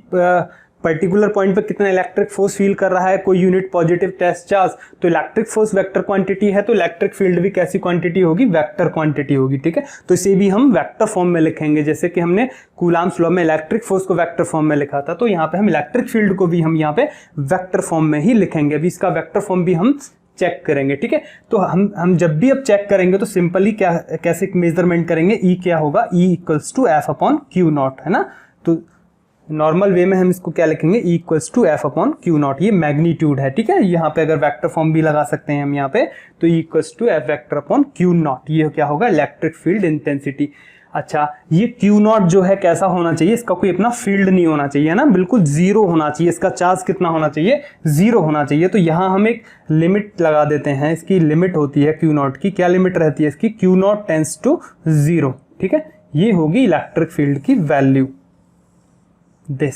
पर्टिकुलर पॉइंट पर कितना इलेक्ट्रिक फोर्स फील कर रहा है कोई यूनिट पॉजिटिव टेस्ट चार्ज, तो इलेक्ट्रिक फोर्स वेक्टर क्वांटिटी है, तो इलेक्ट्रिक फील्ड भी कैसी क्वांटिटी होगी, वेक्टर क्वांटिटी होगी, ठीक है। तो इसे भी हम वेक्टर फॉर्म में लिखेंगे, जैसे कि हमने कूलाम्स लॉ में इलेक्ट्रिक फोर्स को वेक्टर फॉर्म में लिखा था, तो यहाँ पे हम इलेक्ट्रिक फील्ड को भी हम यहाँ पे वेक्टर फॉर्म में ही लिखेंगे। अभी इसका वेक्टर फॉर्म भी हम चेक करेंगे, ठीक है। तो हम जब भी अब चेक करेंगे तो सिंपली क्या, कैसे मेजरमेंट करेंगे, ई क्या होगा, E equals to F upon Q not, है ना। तो नॉर्मल वे में हम इसको क्या लिखेंगे, E equals to F upon Q nought, ये मैग्नीट्यूड है, ठीक है। यहाँ पे अगर वेक्टर फॉर्म भी लगा सकते हैं हम यहाँ पे, तो E equals to F vector upon Q nought, ये क्या होगा, इलेक्ट्रिक फील्ड इंटेंसिटी। अच्छा, ये क्यू नॉट जो है कैसा होना चाहिए, इसका कोई अपना फील्ड नहीं होना चाहिए ना, बिल्कुल जीरो होना चाहिए, इसका चार्ज कितना होना चाहिए, जीरो होना चाहिए। तो यहाँ हम एक लिमिट लगा देते हैं, इसकी लिमिट होती है क्यू नॉट की, क्या लिमिट रहती है इसकी, Q nought tends to zero, ठीक है। ये होगी इलेक्ट्रिक फील्ड की वैल्यू, दिस,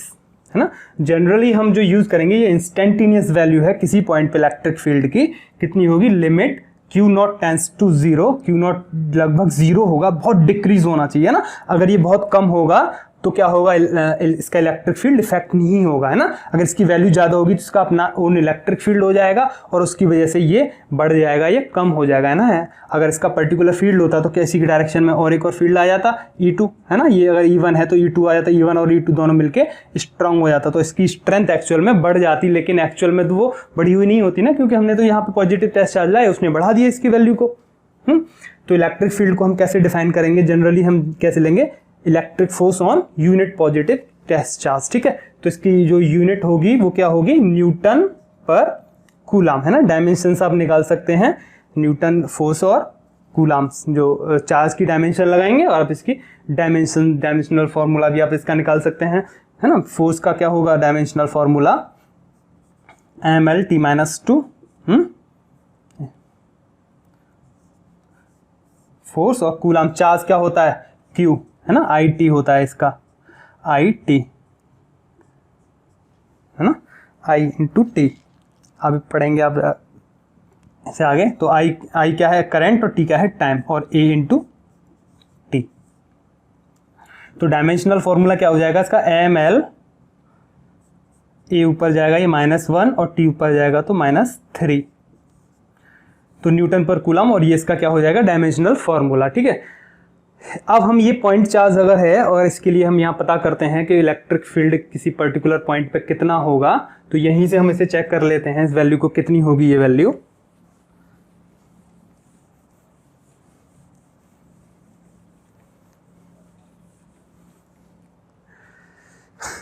है ना। जनरली हम जो यूज करेंगे ये इंस्टेंटेनियस वैल्यू है किसी पॉइंट पे इलेक्ट्रिक फील्ड की, कितनी होगी, limit Q nought tends to zero, Q nought लगभग जीरो होगा, बहुत डिक्रीज होना चाहिए ना। अगर ये बहुत कम होगा तो क्या होगा, इसका इलेक्ट्रिक फील्ड इफेक्ट नहीं होगा, है ना। अगर इसकी वैल्यू ज़्यादा होगी तो इसका अपना ओन इलेक्ट्रिक फील्ड हो जाएगा और उसकी वजह से ये बढ़ जाएगा, ये कम हो जाएगा, है ना। अगर इसका पर्टिकुलर फील्ड होता तो कैसी की डायरेक्शन में और एक और फील्ड आ जाता, E2, है ना। ये अगर E1 है तो E2 आ जाता, E1 और E2 दोनों मिलके स्ट्रांग हो जाता, तो इसकी स्ट्रेंथ एक्चुअल में बढ़ जाती, लेकिन एक्चुअल में तो वो बढ़ी हुई नहीं होती ना, क्योंकि हमने तो यहाँ पे पॉजिटिव टेस्ट चार्ज लाए, उसने बढ़ा दिया इसकी वैल्यू को। तो इलेक्ट्रिक फील्ड को हम कैसे डिफाइन करेंगे, जनरली हम कैसे लेंगे, electric force on unit positive test charge, ठीक है। तो इसकी जो यूनिट होगी वो क्या होगी, न्यूटन पर कूलाम, है ना। डायमेंशन आप निकाल सकते हैं, न्यूटन फोर्स और कूलाम्स, जो चार्ज की डायमेंशन लगाएंगे, और आप इसकी डायमेंशनल फार्मूला भी आप इसका निकाल सकते हैं, है ना। फोर्स का क्या होगा डायमेंशनल फार्मूला, mL_T-2, फोर्स, और कूलाम चार्ज क्या होता है, Q, है ना, IT होता है इसका, IT, है ना, I इंटू टी। अभी पढ़ेंगे आप ऐसे आगे, तो I क्या है, करंट, और T क्या है, टाइम, और A इंटू टी। तो डायमेंशनल फॉर्मूला क्या हो जाएगा इसका, mL, A ऊपर जाएगा ये -1 और T ऊपर जाएगा तो -3, तो न्यूटन पर कूलम, और ये इसका क्या हो जाएगा डायमेंशनल फॉर्मूला, ठीक है। अब हम ये पॉइंट चार्ज अगर है और इसके लिए हम यहाँ पता करते हैं कि इलेक्ट्रिक फील्ड किसी पर्टिकुलर पॉइंट पे कितना होगा, तो यहीं से हम इसे चेक कर लेते हैं इस वैल्यू को कितनी होगी ये वैल्यू।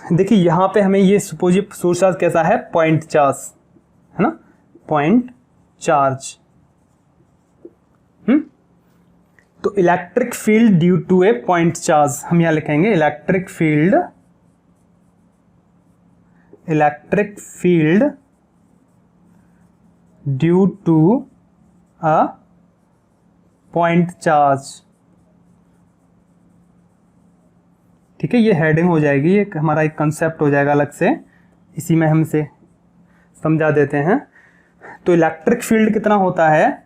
देखिए यहाँ पे हमें ये सपोज सोर्स चार्ज कैसा है, पॉइंट चार्ज है ना, पॉइंट चार्ज। तो electric field due to a point charge, हम यहां लिखेंगे electric field due to a point charge. ठीक है, ये हेडिंग हो जाएगी, ये हमारा एक कंसेप्ट हो जाएगा अलग से, इसी में हम इसे समझा देते हैं। तो इलेक्ट्रिक फील्ड कितना होता है,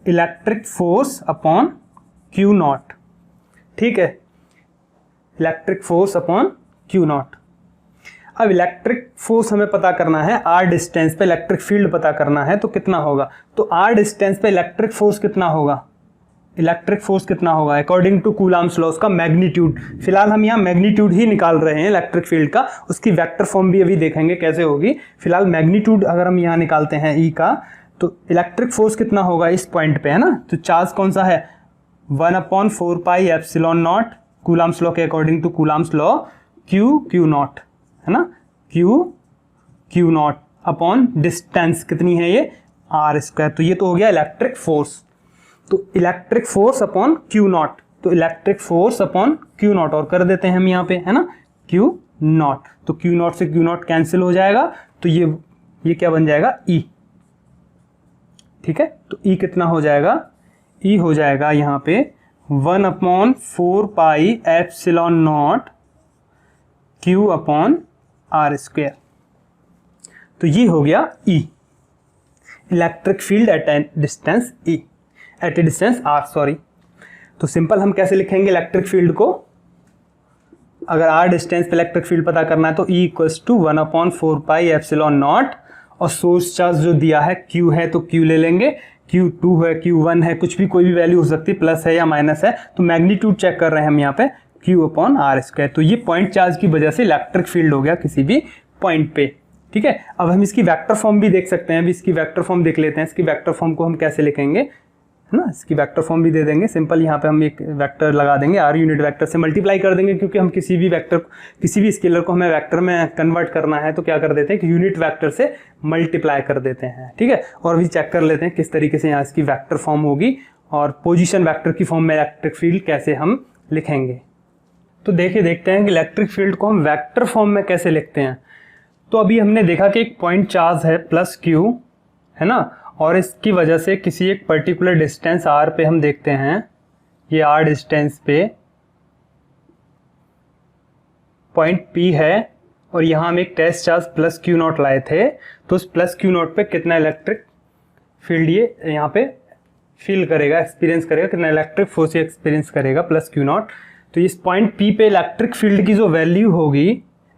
electric force upon Q not. ठीक है, electric force upon Q not. अब इलेक्ट्रिक फोर्स हमें पता करना है, आर डिस्टेंस पे इलेक्ट्रिक फील्ड पता करना है, तो कितना होगा, तो आर डिस्टेंस पे इलेक्ट्रिक फोर्स कितना होगा, इलेक्ट्रिक फोर्स कितना होगा अकॉर्डिंग टू कूलम्ब्स लॉ, उसका मैग्नीट्यूड। फिलहाल हम यहाँ मैग्नीट्यूड ही निकाल रहे हैं इलेक्ट्रिक फील्ड का, उसकी वेक्टर फॉर्म भी अभी देखेंगे कैसे होगी। फिलहाल मैग्नीट्यूड अगर हम यहाँ निकालते हैं ई का, तो इलेक्ट्रिक फोर्स कितना होगा इस पॉइंट पे, है ना, तो चार्ज कौन सा है, 1/4 pi epsilon naught, Coulomb's law के according to Coulomb's law, q not है ना, क्यू नॉट अपॉन डिस्टेंस कितनी है ये, आर स्क्वायर। तो ये तो हो गया इलेक्ट्रिक फोर्स। तो electric force upon Q naught, तो electric force upon Q naught, और कर देते हैं हम यहाँ पे, है ना, क्यू नॉट। तो क्यू नॉट से क्यू नॉट कैंसिल हो जाएगा, तो ये क्या बन जाएगा, ई। ठीक है, तो ई कितना हो जाएगा, ई हो जाएगा यहाँ पे 1/4 pi epsilon not q upon r square. तो ये हो गया E, electric field at a distance E, at a distance r, sorry. तो सिंपल हम कैसे लिखेंगे इलेक्ट्रिक फील्ड को, अगर आर डिस्टेंस पे इलेक्ट्रिक फील्ड पता करना है तो E equals to 1/4 pi epsilon naught, और सोर्स चार्ज जो दिया है क्यू है तो क्यू ले लेंगे, Q2 है, Q1 है, कुछ भी कोई भी वैल्यू हो सकती है, प्लस है या माइनस है, तो मैग्नीट्यूड चेक कर रहे हैं हम यहाँ पे, Q अपॉन आर स्क्वायर। तो ये पॉइंट चार्ज की वजह से इलेक्ट्रिक फील्ड हो गया किसी भी पॉइंट पे। ठीक है, अब हम इसकी वेक्टर फॉर्म भी देख सकते हैं, अभी इसकी वेक्टर फॉर्म देख लेते हैं, इसकी वेक्टर फॉर्म को हम कैसे लिखेंगे, है ना, इसकी वेक्टर फॉर्म भी दे देंगे। सिंपल यहाँ पे हम एक वेक्टर लगा देंगे, आर यूनिट वेक्टर से मल्टीप्लाई कर देंगे, क्योंकि हम किसी भी वेक्टर, किसी भी स्केलर को हमें वेक्टर में कन्वर्ट करना है तो क्या कर देते हैं कि यूनिट वेक्टर से मल्टीप्लाई कर देते हैं। ठीक है, और अभी चेक कर लेते हैं किस तरीके से यहाँ इसकी वेक्टर फॉर्म होगी, और पोजीशन वेक्टर की फॉर्म में इलेक्ट्रिक फील्ड कैसे हम लिखेंगे। तो देखते हैं कि इलेक्ट्रिक फील्ड को हम वेक्टर फॉर्म में कैसे लिखते हैं। तो अभी हमने देखा कि एक पॉइंट चार्ज है प्लस क्यू, है ना, और इसकी वजह से किसी एक पर्टिकुलर डिस्टेंस आर पे हम देखते हैं, ये आर डिस्टेंस पे पॉइंट पी है, और यहाँ हम एक test charge plus Q nought लाए थे, तो उस प्लस क्यू नॉट पे कितना इलेक्ट्रिक फील्ड ये यहाँ पे फील करेगा, एक्सपीरियंस करेगा, कितना इलेक्ट्रिक फोर्स एक्सपीरियंस करेगा प्लस क्यू नॉट। तो इस पॉइंट पी पे इलेक्ट्रिक फील्ड की जो वैल्यू होगी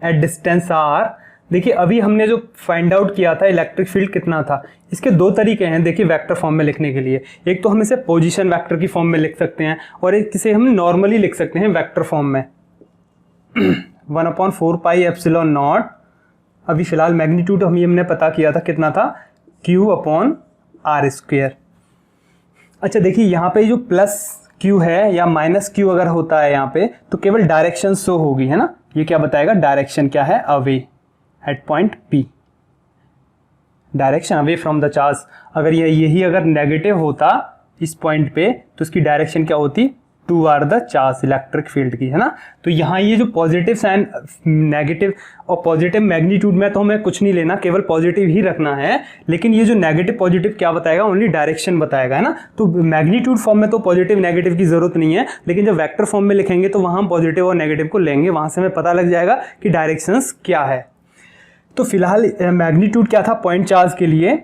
एट डिस्टेंस आर, देखिए अभी हमने जो फाइंड आउट किया था इलेक्ट्रिक फील्ड कितना था, इसके दो तरीके हैं देखिए वेक्टर फॉर्म में लिखने के लिए। एक तो हम इसे पोजीशन वेक्टर की फॉर्म में लिख सकते हैं, और एक इसे हम नॉर्मली लिख सकते हैं वेक्टर फॉर्म में 1/4 पाई एप्सिलॉन नॉट। अभी फिलहाल मैग्नीट्यूड हमने पता किया था कितना था, Q अपॉन आर स्क्वायर। अच्छा देखिए यहाँ पे जो प्लस Q है या माइनस Q अगर होता है यहाँ पे, तो केवल डायरेक्शन शो होगी, है ना, ये क्या बताएगा, डायरेक्शन क्या है, away at point P, direction away from the charge. अगर यही अगर नेगेटिव होता इस पॉइंट पे, तो इसकी डायरेक्शन क्या होती, toward the charge electric field की, है ना। तो यहाँ ये जो पॉजिटिव साइन, नेगेटिव और पॉजिटिव मैग्नीट्यूड में तो हमें कुछ नहीं लेना, केवल पॉजिटिव ही रखना है, लेकिन ये जो नेगेटिव पॉजिटिव क्या बताएगा, ओनली डायरेक्शन बताएगा, है ना। तो मैग्नीट्यूड फॉर्म में तो पॉजिटिव नेगेटिव की जरूरत नहीं है, लेकिन जब वेक्टर फॉर्म में लिखेंगे तो वहाँ हम पॉजिटिव और नेगेटिव को लेंगे, वहाँ से हमें पता लग जाएगा कि डायरेक्शंस क्या है। तो फिलहाल मैग्नीट्यूड क्या था पॉइंट चार्ज के लिए,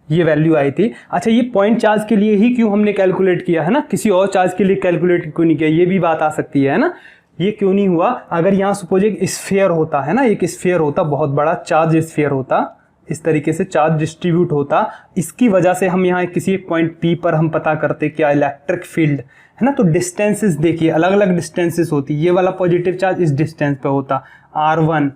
ये वैल्यू आई थी। अच्छा ये पॉइंट चार्ज के लिए ही क्यों हमने कैलकुलेट किया, है ना, किसी और चार्ज के लिए कैलकुलेट क्यों नहीं किया, ये भी बात आ सकती है ना, ये क्यों नहीं हुआ। अगर यहाँ सपोज एक स्फीयर होता, है ना, एक स्फीयर होता, बहुत बड़ा चार्ज स्फीयर होता, इस तरीके से चार्ज डिस्ट्रीब्यूट होता, इसकी वजह से हम यहाँ किसी एक पॉइंट P पर हम पता करते क्या इलेक्ट्रिक फील्ड, है ना। तो डिस्टेंसेस देखिए अलग अलग डिस्टेंसेस होती, ये वाला पॉजिटिव चार्ज इस डिस्टेंस पे होता, R1,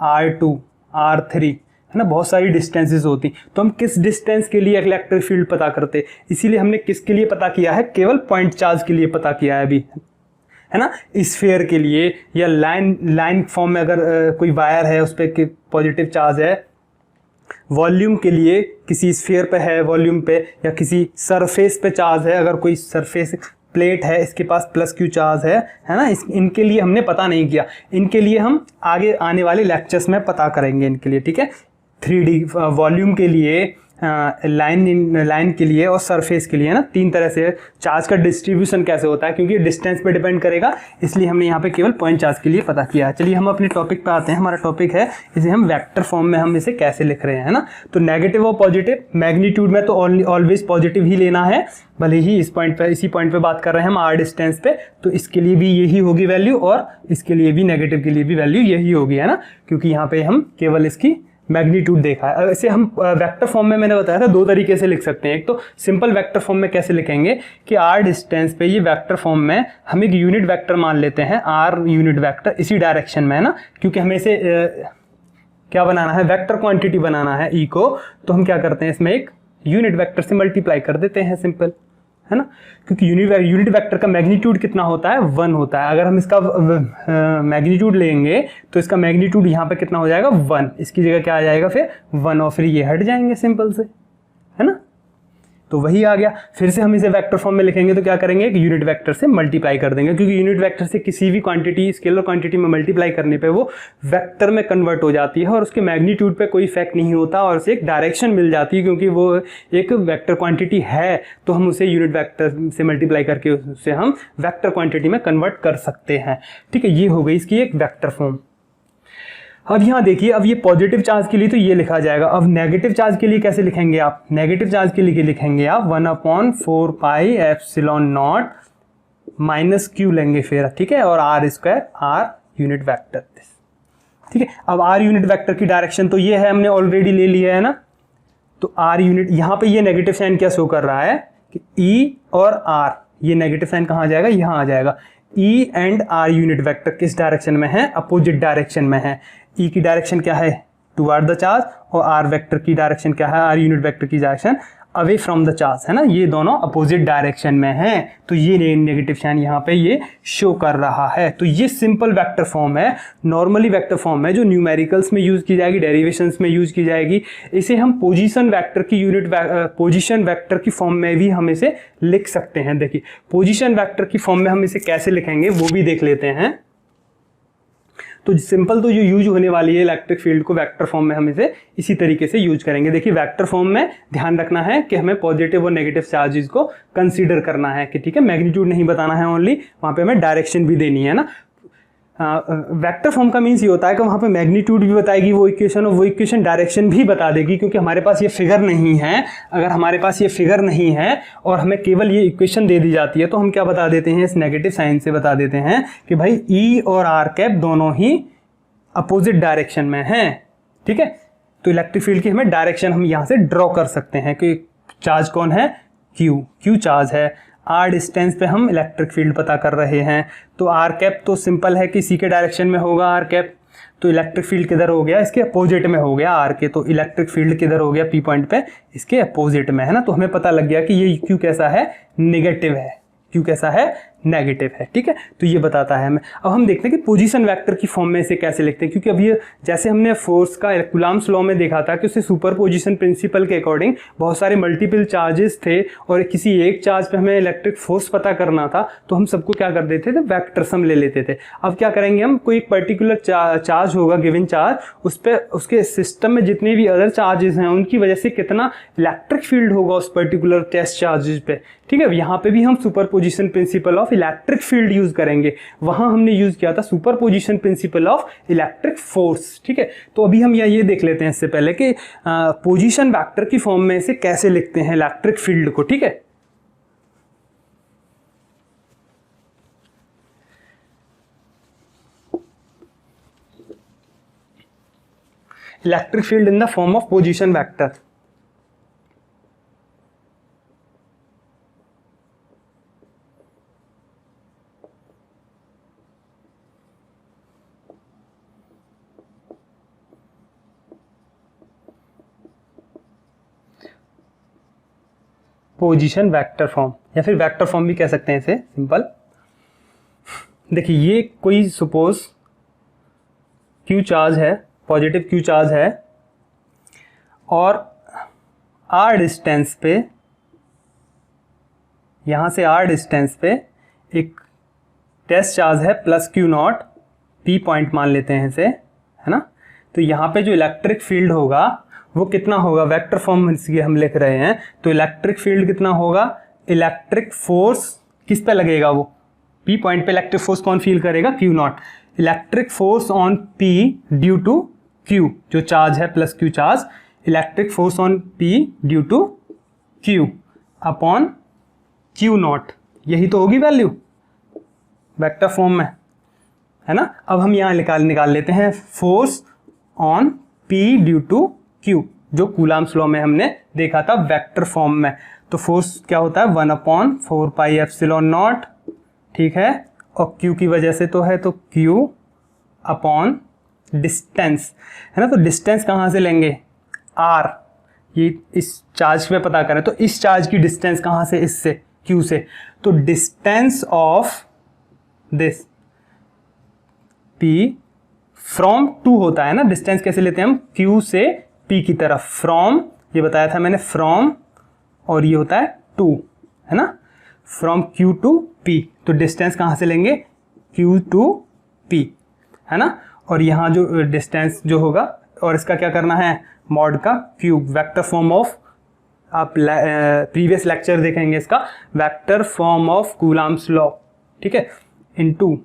R2, R3, है ना, बहुत सारी डिस्टेंसेस होती, तो हम किस डिस्टेंस के लिए इलेक्ट्रिक फील्ड पता करते, इसीलिए हमने किसके लिए पता किया है, केवल पॉइंट चार्ज के लिए पता किया है अभी, है ना, स्फीयर के लिए, या लाइन फॉर्म में अगर कोई वायर है उस पर पॉजिटिव चार्ज है, वॉल्यूम के लिए किसी स्फीयर पे है वॉल्यूम पे, या किसी सरफेस पे चार्ज है, अगर कोई सरफेस प्लेट है इसके पास प्लस क्यू चार्ज है ना, इनके लिए हमने पता नहीं किया, इनके लिए हम आगे आने वाले लेक्चर्स में पता करेंगे इनके लिए, ठीक है। 3D वॉल्यूम के लिए, लाइन के लिए और सरफेस के लिए, है ना, 3 तरह से चार्ज का डिस्ट्रीब्यूशन कैसे होता है, क्योंकि डिस्टेंस पे डिपेंड करेगा, इसलिए हमने यहाँ पे केवल पॉइंट चार्ज के लिए पता किया है। चलिए हम अपने टॉपिक पे आते हैं। हमारा टॉपिक है, इसे हम वेक्टर फॉर्म में हम इसे कैसे लिख रहे हैं, है ना। तो नेगेटिव और पॉजिटिव, मैग्नीट्यूड में तो ऑलवेज पॉजिटिव ही लेना है, भले ही इसी पॉइंट पे बात कर रहे हैं हम आर डिस्टेंस पे, तो इसके लिए भी यही होगी वैल्यू, और इसके लिए भी, नेगेटिव के लिए भी वैल्यू यही होगी, है ना, क्योंकि यहाँ पे हम केवल इसकी मैग्नीट्यूड देखा है। ऐसे हम वेक्टर फॉर्म में मैंने बताया था 2 तरीके से लिख सकते हैं। एक तो सिंपल वेक्टर फॉर्म में कैसे लिखेंगे कि आर डिस्टेंस पे ये वेक्टर फॉर्म में हम एक यूनिट वेक्टर मान लेते हैं, आर यूनिट वेक्टर इसी डायरेक्शन में, है ना, क्योंकि हमें इसे क्या बनाना है, वेक्टर क्वांटिटी बनाना है ई को, तो हम क्या करते हैं इसमें एक यूनिट वेक्टर से मल्टीप्लाई कर देते हैं, सिंपल, है ना, क्योंकि यूनिट वेक्टर का मैग्नीट्यूड कितना होता है, 1 होता है। अगर हम इसका मैग्नीट्यूड लेंगे तो इसका मैग्नीट्यूड यहाँ पे कितना हो जाएगा, 1, इसकी जगह क्या आ जाएगा फिर 1, और फिर ये हट जाएंगे सिंपल से, है ना। तो वही आ गया। फिर से हम इसे वेक्टर फॉर्म में लिखेंगे तो क्या करेंगे, एक यूनिट वेक्टर से मल्टीप्लाई कर देंगे, क्योंकि यूनिट वेक्टर से किसी भी क्वांटिटी, स्केलर क्वांटिटी में मल्टीप्लाई करने पे वो वेक्टर में कन्वर्ट हो जाती है और उसके मैग्नीट्यूड पे कोई इफेक्ट नहीं होता और उसे एक डायरेक्शन मिल जाती है, क्योंकि वो एक वेक्टर क्वांटिटी है, तो हम उसे यूनिट वेक्टर से मल्टीप्लाई करके उसे हम वेक्टर क्वांटिटी में कन्वर्ट कर सकते हैं। ठीक है, ये हो गई इसकी एक वेक्टर फॉर्म। अब यहाँ देखिए, अब ये पॉजिटिव चार्ज के लिए तो ये लिखा जाएगा, अब नेगेटिव चार्ज के लिए कैसे लिखेंगे आप, नेगेटिव चार्ज के लिए लिखेंगे आप 1/4 pi epsilon nought minus Q लेंगे फिर, ठीक है, और R square, R unit vector, ठीक है। अब आर यूनिट वेक्टर की डायरेक्शन तो ये है, हमने ऑलरेडी ले लिया है ना, तो आर यूनिट, यहाँ पे ये नेगेटिव साइन क्या शो कर रहा है कि ई और आर, ये नेगेटिव साइन कहाँ आ जाएगा, यहाँ आ जाएगा। E and R unit vector किस डायरेक्शन में है, अपोजिट डायरेक्शन में है। ई की डायरेक्शन क्या है, टुवर्ड द चार्ज, और आर वेक्टर की डायरेक्शन क्या है, आर यूनिट वेक्टर की direction away from the charge, है ना, ये दोनों अपोजिट डायरेक्शन में हैं, तो ये नेगेटिव साइन यहाँ पे ये शो कर रहा है। तो ये सिंपल वेक्टर फॉर्म है, नॉर्मली वेक्टर फॉर्म है जो न्यूमेरिकल्स में यूज की जाएगी, डेरिवेशंस में यूज की जाएगी। इसे हम पोजीशन वेक्टर की पोजीशन वेक्टर की फॉर्म में भी हम इसे लिख सकते हैं। देखिए, पोजीशन वेक्टर की फॉर्म में हम इसे कैसे लिखेंगे वो भी देख लेते हैं। तो सिंपल तो जो यूज होने वाली है इलेक्ट्रिक फील्ड को वेक्टर फॉर्म में हम इसे इसी तरीके से यूज करेंगे। देखिए, वेक्टर फॉर्म में ध्यान रखना है कि हमें पॉजिटिव और नेगेटिव चार्जेस को कंसीडर करना है कि ठीक है, मैग्नीट्यूड नहीं बताना है ओनली, वहाँ पे हमें डायरेक्शन भी देनी है ना। वेक्टर फॉर्म का मीन्स ये होता है कि वहाँ पे मैग्नीट्यूड भी बताएगी वो इक्वेशन, और वो इक्वेशन डायरेक्शन भी बता देगी, क्योंकि हमारे पास ये फिगर नहीं है। अगर हमारे पास ये फिगर नहीं है और हमें केवल ये इक्वेशन दे दी जाती है तो हम क्या बता देते हैं, इस नेगेटिव साइन से बता देते हैं कि भाई ई और आर कैप दोनों ही अपोजिट डायरेक्शन में हैं। ठीक है, तो इलेक्ट्रिक फील्ड की हमें डायरेक्शन हम यहाँ से ड्रॉ कर सकते हैं कि चार्ज कौन है, क्यू चार्ज है। आर डिस्टेंस पे हम इलेक्ट्रिक फील्ड पता कर रहे हैं, तो आर कैप तो सिंपल है कि सी के डायरेक्शन में होगा आर कैप, तो इलेक्ट्रिक फील्ड किधर हो गया, इसके अपोजिट में हो गया आर के, तो इलेक्ट्रिक फील्ड किधर हो गया, पी पॉइंट पे, इसके अपोजिट में, है ना। तो हमें पता लग गया कि ये क्यू कैसा है, नेगेटिव है, क्यू कैसा है, नेगेटिव है। ठीक है, तो ये बताता है हमें। अब हम देखते हैं कि पोजीशन वेक्टर की फॉर्म में इसे कैसे लिखते हैं, क्योंकि अब ये जैसे हमने फोर्स का कूलम्ब्स लॉ में देखा था कि उसे सुपरपोजिशन प्रिंसिपल के अकॉर्डिंग बहुत सारे मल्टीपल चार्जेस थे और किसी एक चार्ज पे हमें इलेक्ट्रिक फोर्स पता करना था, तो हम सबको क्या कर देते थे, वेक्टर सम ले लेते थे। अब क्या करेंगे हम, कोई एक पर्टिकुलर चार्ज होगा, गिवन चार्ज, उस पर उसके सिस्टम में जितने भी अदर चार्जेस हैं उनकी वजह से कितना इलेक्ट्रिक फील्ड होगा उस पर्टिकुलर टेस्ट चार्जेस पे। ठीक है, यहाँ पे भी हम superposition principle of electric field use करेंगे, वहां हमने यूज किया था superposition principle of electric force. ठीक है, तो अभी हम ये देख लेते हैं इससे पहले कि पोजीशन वेक्टर की फॉर्म में इसे कैसे लिखते हैं इलेक्ट्रिक फील्ड को। ठीक है, electric field in the form of position vector. Position vector form, या फिर वेक्टर फॉर्म भी कह सकते हैं इसे, सिंपल। देखिए ये कोई सपोज क्यू चार्ज है, पॉजिटिव क्यू चार्ज है, और आर डिस्टेंस पे, यहाँ से आर डिस्टेंस पे एक टेस्ट चार्ज है plus Q not, P point मान लेते हैं इसे, है ना। तो यहाँ पे जो इलेक्ट्रिक फील्ड होगा वो कितना होगा, वेक्टर फॉर्म इसकी हम लिख रहे हैं, तो इलेक्ट्रिक फील्ड कितना होगा, इलेक्ट्रिक फोर्स किस पे लगेगा, वो पी पॉइंट पे इलेक्ट्रिक फोर्स कौन फील करेगा, Q not. Electric force on P due to Q, जो चार्ज है plus Q charge, electric force on P due to Q upon Q not, यही तो होगी वैल्यू वेक्टर फॉर्म में, है ना। अब हम यहाँ निकाल लेते हैं force on P due to Q, जो कूलम्ब्स लॉ में हमने देखा था वेक्टर फॉर्म में। तो फोर्स क्या होता है 1/4πε0, ठीक है, और क्यू की वजह से तो है, तो क्यू अपॉन डिस्टेंस, है ना। तो डिस्टेंस कहाँ से लेंगे, आर, ये इस चार्ज पे पता करें तो इस चार्ज की डिस्टेंस कहाँ से, इससे क्यू से, तो distance of this P from to होता है ना, डिस्टेंस कैसे लेते हैं हम, क्यू से पी की तरफ, फ्रॉम, ये बताया था मैंने, फ्रॉम, और ये होता है टू, है ना, फ्रॉम क्यू टू पी, तो डिस्टेंस कहाँ से लेंगे, क्यू टू पी, है ना। और यहाँ जो डिस्टेंस जो होगा, और इसका क्या करना है, मॉड का क्यूब, वेक्टर फॉर्म ऑफ, आप प्रीवियस लेक्चर देखेंगे इसका, vector form of Coulomb's law, ठीक है, इनटू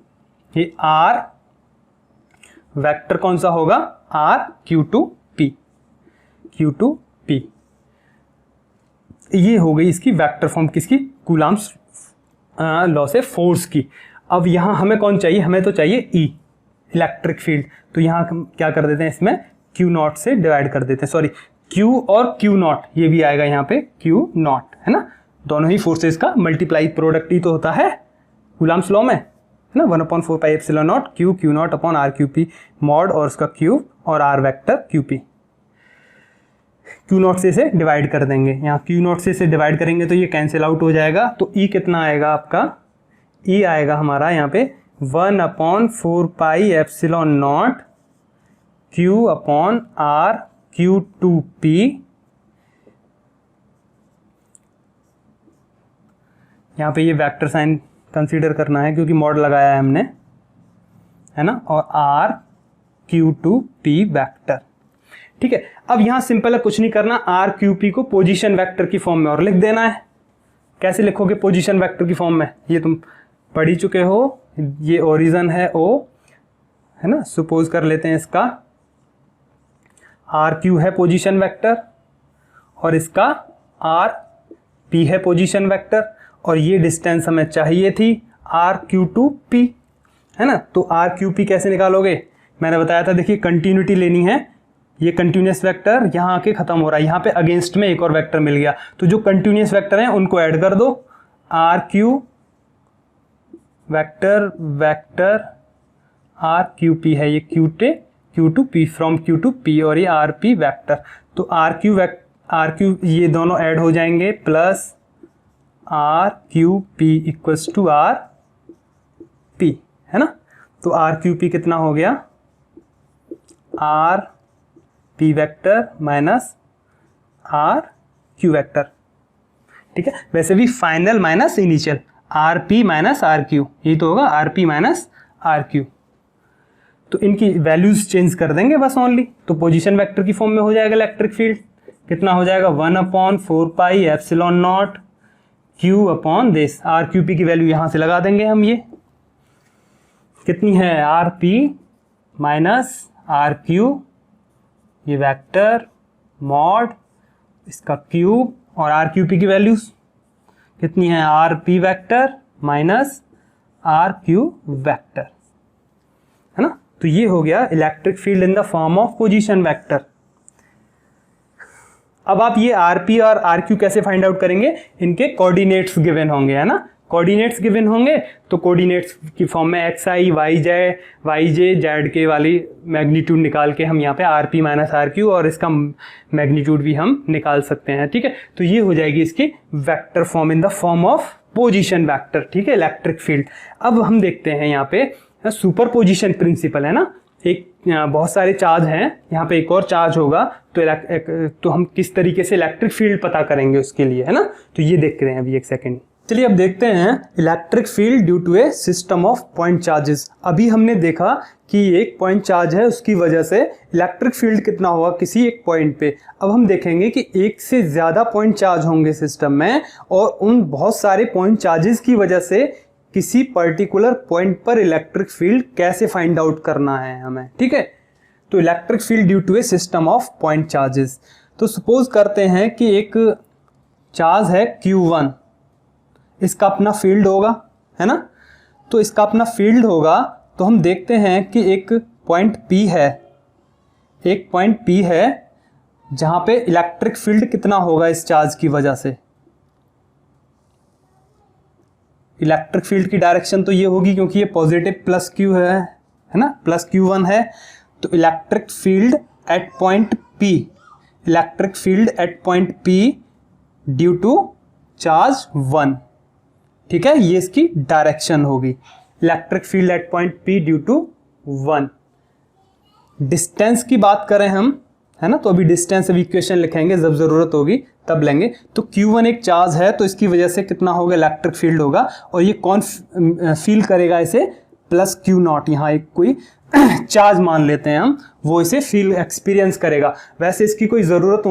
ये आर, वेक्टर कौन सा होगा, R Q to P, Q to P, ये हो गई इसकी वेक्टर फॉर्म, किसकी, कूलम्ब्स लॉ से फोर्स की। अब यहाँ हमें कौन चाहिए, हमें तो चाहिए ई, इलेक्ट्रिक फील्ड, तो यहाँ हम क्या कर देते हैं, इसमें क्यू नॉट से डिवाइड कर देते हैं, सॉरी क्यू और क्यू नॉट, ये भी आएगा यहाँ पे क्यू नॉट, है ना, दोनों ही फोर्सेस का मल्टीप्लाई प्रोडक्ट ही तो होता है कूलम्ब्स लॉ में, है ना, 1/4πε0 q q naught upon r Q p, mod और उसका क्यूब और r vector q p, q naught से इसे डिवाइड कर देंगे, यहाँ क्यू नॉट से इसे डिवाइड करेंगे तो ये कैंसिल आउट हो जाएगा, तो ई कितना आएगा आपका, ई आएगा हमारा यहाँ पे 1/4πε0 q upon r Q to p, यहाँ पे ये वेक्टर साइन कंसीडर करना है क्योंकि मॉड लगाया है हमने, है ना, और are Q to P vector, ठीक है। अब यहाँ सिंपल है, कुछ नहीं करना, आर क्यू पी को पोजीशन वेक्टर की फॉर्म में और लिख देना है। कैसे लिखोगे पोजीशन वेक्टर की फॉर्म में, ये तुम पढ़ ही चुके हो, ये ओरिजिन है ओ, है ना, सपोज कर लेते हैं इसका आर क्यू है पोजीशन वेक्टर, और इसका आर पी है पोजीशन वेक्टर, और ये डिस्टेंस हमें चाहिए थी आर क्यू टू पी, है ना। तो आर क्यू पी कैसे निकालोगे, मैंने बताया था, देखिए कंटिन्यूटी लेनी है, ये कंटिन्यूस वेक्टर यहाँ आके खत्म हो रहा है, यहाँ पे अगेंस्ट में एक और वेक्टर मिल गया, तो जो कंटिन्यूस वेक्टर हैं उनको ऐड कर दो, R Q vector vector R Q P है, ये Q to P, from Q to P, और ये आर पी वेक्टर, तो आर क्यू ये दोनों ऐड हो जाएंगे, plus R Q P equals to R P, है ना। तो आर क्यू पी कितना हो गया, R P vector minus are Q vector, ठीक है। वैसे भी final minus initial, R P minus are Q, यही तो होगा, R P minus are Q, तो इनकी वैल्यूज चेंज कर देंगे बस ओनली, तो पोजीशन वेक्टर की फॉर्म में हो जाएगा इलेक्ट्रिक फील्ड, कितना हो जाएगा 1/4πε0 q upon this, r Q p की वैल्यू यहाँ से लगा देंगे हम, ये कितनी है, r P minus are Q, ये वेक्टर मॉड इसका क्यूब, और आर क्यू पी की वैल्यूज कितनी है, r P vector minus are Q vector, है ना। तो ये हो गया electric field in the form of position vector. अब आप ये आर पी और आर क्यू कैसे फाइंड आउट करेंगे, इनके कोऑर्डिनेट्स गिवन होंगे, है ना, कोऑर्डिनेट्स गिवन होंगे, तो कोऑर्डिनेट्स की फॉर्म में X I Y J Z के वाली मैग्नीट्यूड निकाल के हम यहाँ पे R P minus are Q और इसका मैग्नीट्यूड भी हम निकाल सकते हैं, ठीक है। तो ये हो जाएगी इसकी vector form in the form of position vector, ठीक है, इलेक्ट्रिक फील्ड। अब हम देखते हैं यहाँ पे सुपर पोजिशन प्रिंसिपल है ना, एक बहुत सारे चार्ज हैं, यहाँ पे एक और चार्ज होगा, तो हम किस तरीके से इलेक्ट्रिक फील्ड पता करेंगे उसके लिए, है ना। तो ये देखते हैं अभी एक सेकेंड। चलिए अब देखते हैं electric field due to a system of point charges. अभी हमने देखा कि एक पॉइंट चार्ज है, उसकी वजह से इलेक्ट्रिक फील्ड कितना होगा किसी एक पॉइंट पे। अब हम देखेंगे कि एक से ज़्यादा पॉइंट चार्ज होंगे सिस्टम में, और उन बहुत सारे पॉइंट चार्जेस की वजह से किसी पर्टिकुलर पॉइंट पर इलेक्ट्रिक फील्ड कैसे फाइंड आउट करना है हमें, ठीक है। तो electric field due to a system of point charges. तो सपोज करते हैं कि एक चार्ज है Q1, इसका अपना फील्ड होगा, है ना। तो इसका अपना फील्ड होगा, तो हम देखते हैं कि एक पॉइंट P है, एक पॉइंट P है जहां पे इलेक्ट्रिक फील्ड कितना होगा इस चार्ज की वजह से। इलेक्ट्रिक फील्ड की डायरेक्शन तो ये होगी, क्योंकि ये पॉजिटिव प्लस Q है ना, प्लस Q1 है। तो electric field at point P, electric field at point P due to charge 1, ठीक है, ये इसकी डायरेक्शन होगी, electric field at point P due to 1। Distance की बात करें हम, है ना, तो अभी डिस्टेंस अब इक्वेशन लिखेंगे, जब जरूरत होगी तब लेंगे। तो Q1 एक चार्ज है, तो इसकी वजह से कितना होगा, इलेक्ट्रिक फील्ड होगा, और ये कौन फील करेगा इसे, प्लस Q0, यहाँ एक कोई चार्ज मान लेते हैं हम, वो इसे फील एक्सपीरियंस करेगा। वैसे इसकी कोई ज़रूरत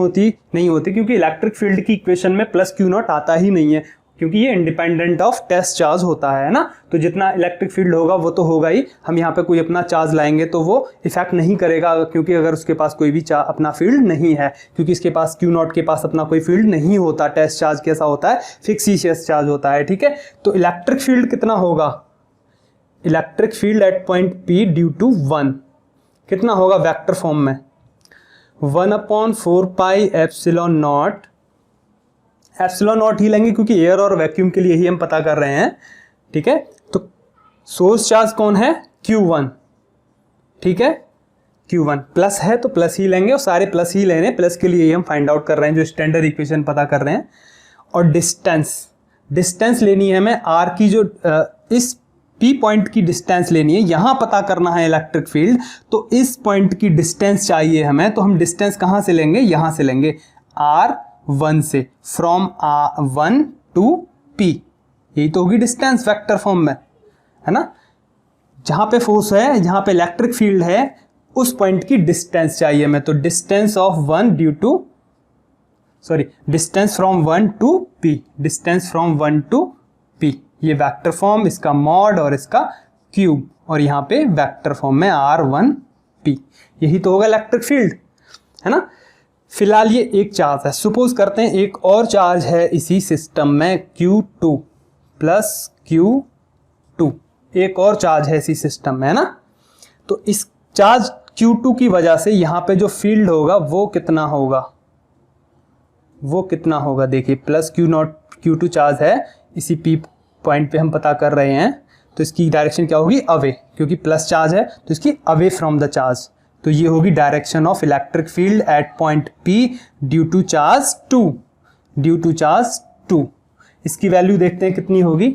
नहीं होती, क्योंकि इलेक्ट्रिक फील्ड की इक्वेशन में प्लस Q0 आता ही नहीं है, क्योंकि ये इंडिपेंडेंट ऑफ टेस्ट चार्ज होता है ना। तो जितना इलेक्ट्रिक फील्ड होगा वो तो होगा ही, हम यहाँ पे कोई अपना चार्ज लाएंगे तो वो इफेक्ट नहीं करेगा, क्योंकि अगर उसके पास कोई भी अपना फील्ड नहीं है, क्योंकि इसके पास Q0 के पास अपना कोई फील्ड नहीं होता। टेस्ट चार्ज कैसा होता है, फिक्सिशियस चार्ज होता है, ठीक है। तो इलेक्ट्रिक फील्ड कितना होगा, electric field at point P due to 1 कितना होगा वेक्टर फॉर्म में, 1/4 pi epsilon not, epsilon not ही लेंगे क्योंकि एयर और वैक्यूम के लिए ही हम पता कर रहे हैं, ठीक है। तो सोर्स चार्ज कौन है, Q1, ठीक है, Q1 प्लस है तो प्लस ही लेंगे, और सारे प्लस ही लेने, प्लस के लिए ही हम फाइंड आउट कर रहे हैं, जो स्टैंडर्ड इक्वेशन पता कर रहे हैं। और डिस्टेंस लेनी है हमें, R की जो इस P पॉइंट की डिस्टेंस लेनी है, यहां पता करना है इलेक्ट्रिक फील्ड, तो इस पॉइंट की डिस्टेंस चाहिए हमें। तो हम डिस्टेंस कहां से लेंगे, यहां से लेंगे, R1 से, फ्रॉम R1 टू P, यही तो होगी डिस्टेंस वेक्टर फॉर्म में, है ना। जहां पे फोर्स है, जहां पे इलेक्ट्रिक फील्ड है, उस पॉइंट की डिस्टेंस चाहिए हमें। तो distance of 1 due to, sorry, distance from 1 to P, distance from 1 to P, ये वेक्टर फॉर्म, इसका मॉड और इसका क्यूब, और यहाँ पे वेक्टर फॉर्म में R1P, यही तो होगा इलेक्ट्रिक फील्ड, है ना। फिलहाल ये एक चार्ज है, सपोज करते हैं एक और चार्ज है इसी सिस्टम में, Q2 प्लस Q2, एक और चार्ज है इसी सिस्टम में, है ना। तो इस चार्ज Q2 की वजह से यहाँ पे जो फील्ड होगा वो कितना होगा, वो कितना होगा, देखिए प्लस Q2 चार्ज है, इसी P पॉइंट पे हम पता कर रहे हैं, तो इसकी डायरेक्शन क्या होगी, अवे, क्योंकि प्लस चार्ज है तो इसकी अवे फ्रॉम द चार्ज। तो ये होगी direction of electric field at point P due to charge 2, due to charge 2। इसकी वैल्यू देखते हैं कितनी होगी,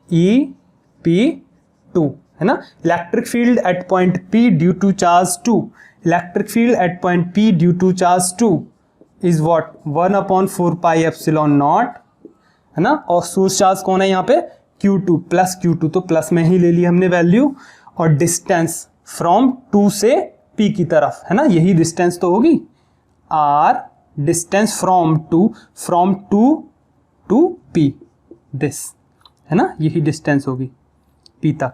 EP2, है ना। Electric field at point P due to charge 2, electric field at point P due to charge 2 is what, 1/4 pi epsilon not, है ना। और सोर्स चार्ज कौन है यहाँ पे, Q2 प्लस Q2, तो प्लस में ही ले ली हमने वैल्यू, और डिस्टेंस फ्रॉम 2 से P की तरफ, है ना, यही डिस्टेंस तो होगी, R distance from 2 to P, this, है ना, यही डिस्टेंस होगी P तक।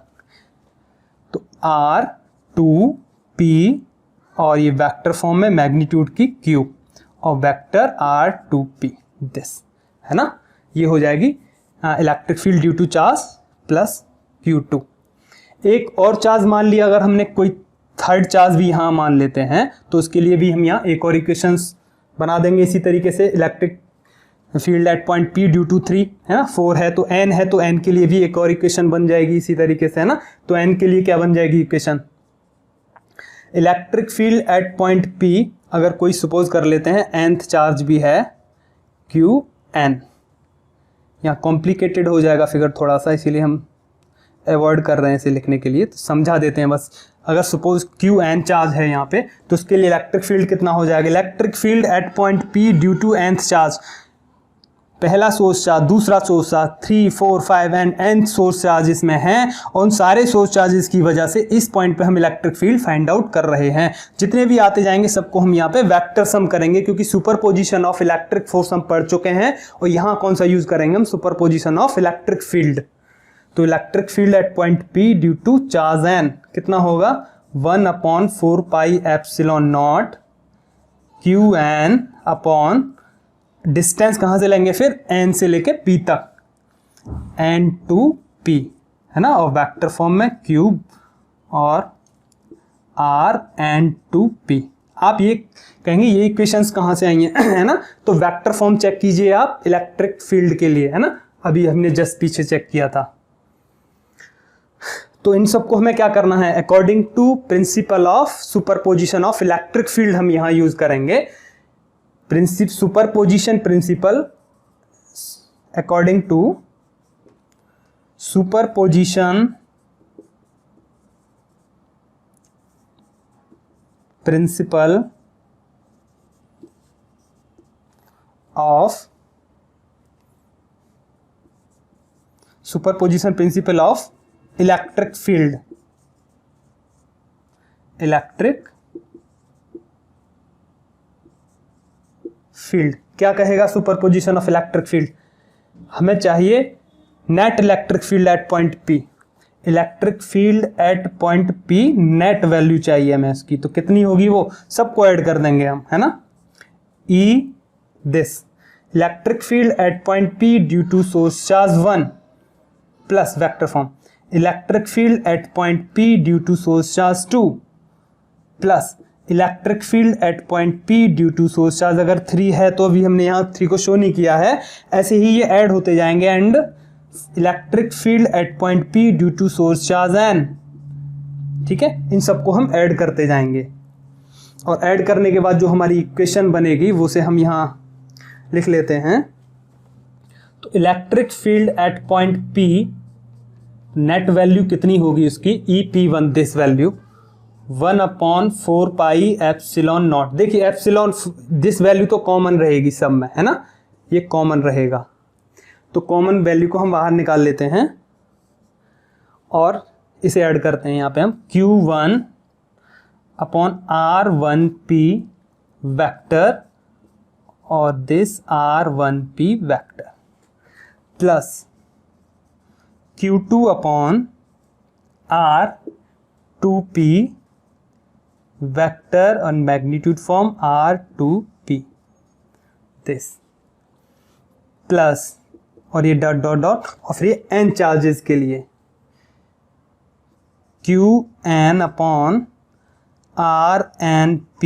तो R2P, और ये वेक्टर फॉर्म में मैग्नीट्यूड की Q, और वेक्टर R2P, दिस, है ना। ये हो जाएगी electric field due to charge plus Q2। एक और चार्ज मान लिया, अगर हमने कोई थर्ड चार्ज भी यहाँ मान लेते हैं, तो उसके लिए भी हम यहाँ एक और इक्वेशंस बना देंगे इसी तरीके से। Electric field at point P due to 3, है ना, 4 है तो N है, तो N के लिए भी एक और इक्वेशन बन जाएगी इसी तरीके से, है ना। तो N के लिए क्या बन जाएगी equation, electric field at point P, अगर कोई सपोज कर लेते हैं nth चार्ज भी है Qn, यहाँ कॉम्प्लिकेटेड हो जाएगा फिगर थोड़ा सा, इसीलिए हम अवॉइड कर रहे हैं इसे लिखने के लिए, तो समझा देते हैं बस। अगर सपोज क्यू एन चार्ज है यहाँ पे, तो उसके लिए इलेक्ट्रिक फील्ड कितना हो जाएगा, electric field at point P due to nth charge, पहला सोर्स चार्ज, दूसरा source charge, 3, 4, 5 and nth source charge इसमें हैं, और उन सारे सोर्स चार्जेस की वजह से इस पॉइंट पे हम इलेक्ट्रिक फील्ड फाइंड आउट कर रहे हैं। जितने भी आते जाएंगे सबको हम यहाँ पे वेक्टर सम करेंगे, क्योंकि सुपरपोजिशन ऑफ इलेक्ट्रिक फोर्स हम पढ़ चुके हैं, और यहाँ कौन सा यूज करेंगे हम, सुपरपोजिशन ऑफ इलेक्ट्रिक फील्ड। तो electric field at point P due to charge n कितना होगा, 1/4 pi epsilon not Q N upon distance कहाँ से लेंगे फिर, n से लेके p तक, n टू p है ना, और वेक्टर फॉर्म में क्यूब और r n टू p। आप ये कहेंगे ये इक्वेशंस कहाँ से आई हैं है ना, तो वेक्टर फॉर्म चेक कीजिए आप इलेक्ट्रिक फील्ड के लिए, है ना, अभी हमने जस्ट पीछे चेक किया था। तो इन सबको हमें क्या करना है, according to principle of superposition of electric field हम यहां यूज करेंगे। Superposition principle, according to superposition principle of electric field, electric field क्या कहेगा, सुपरपोजिशन ऑफ इलेक्ट्रिक फील्ड, हमें चाहिए net electric field at point P, electric field at point P net value चाहिए हमें इसकी, तो कितनी होगी वो सबको ऐड कर देंगे हम, है ना, E this electric field at point P due to source charge 1 plus vector form electric field at point P due to source charge 2 plus electric field at point P due to source charge, अगर 3 है तो अभी हमने यहाँ 3 को show नहीं किया है, ऐसे ही ये ऐड होते जाएंगे, and electric field at point P due to source charge n, ठीक है, इन सबको हम ऐड करते जाएंगे, और ऐड करने के बाद जो हमारी इक्वेशन बनेगी वो से हम यहाँ लिख लेते हैं। तो electric field at point P net value कितनी होगी उसकी, EP1 this value 1/4 pi epsilon not, देखिए एप्सिलॉन दिस वैल्यू तो कॉमन रहेगी सब में, है ना, ये कॉमन रहेगा, तो कॉमन वैल्यू को हम बाहर निकाल लेते हैं और इसे ऐड करते हैं यहाँ पे हम, Q1 अपॉन R1P वेक्टर और this R1P vector plus Q2 upon R2P vector और magnitude form R2P this plus, और ये डॉट डॉट डॉट, और फिर ये n चार्जेस के लिए Qn upon RnP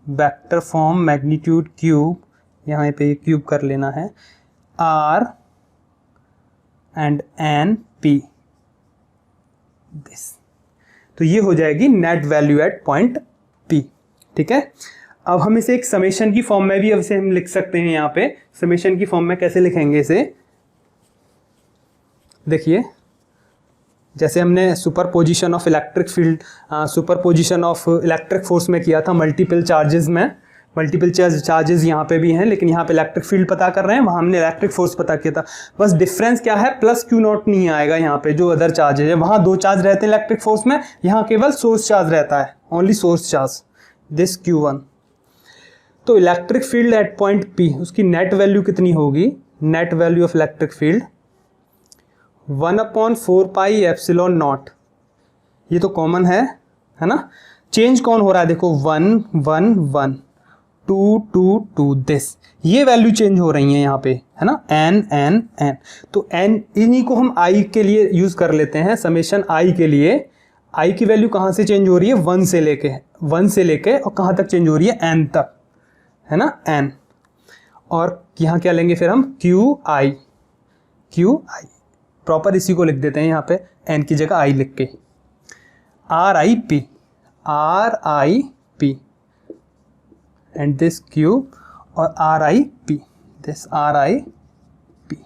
vector form magnitude cube, यहाँ पे क्यूब कर लेना है, R एंड NP दिस, तो ये हो जाएगी net value at point P, ठीक है। अब हम इसे एक समेशन की फॉर्म में भी अब इसे हम लिख सकते हैं, यहाँ पे समेशन की फॉर्म में कैसे लिखेंगे इसे, देखिए जैसे हमने superposition of electric field, superposition of electric force में किया था मल्टीपल चार्जेस में, मल्टीपल चार्जेस यहाँ पे भी हैं, लेकिन यहाँ पे इलेक्ट्रिक फील्ड पता कर रहे हैं, वहाँ हमने इलेक्ट्रिक फोर्स पता किया था, बस डिफरेंस क्या है, प्लस Q0 नहीं आएगा यहाँ पे, जो अदर चार्जेस है वहाँ 2 चार्ज रहते हैं इलेक्ट्रिक फोर्स में, यहाँ केवल सोर्स चार्ज रहता है, only source charge this Q1। तो electric field at point P उसकी नेट वैल्यू कितनी होगी, net value of electric field 1/4 pi epsilon not, ये तो कॉमन है ना, चेंज कौन हो रहा है, देखो 1 1 1 2 2 2 दिस, ये वैल्यू चेंज हो रही है यहाँ पे, है ना, n n n, तो n इन्हीं को हम i के लिए यूज कर लेते हैं, समेशन i के लिए, i की वैल्यू कहाँ से चेंज हो रही है, 1 से लेके और कहाँ तक चेंज हो रही है, n तक, है ना, n, और यहाँ क्या लेंगे फिर हम qi प्रॉपर इसी को लिख देते हैं यहाँ पे, n की जगह i लिख के, RIP एंड दिस क्यूब और RIP दिस RIP,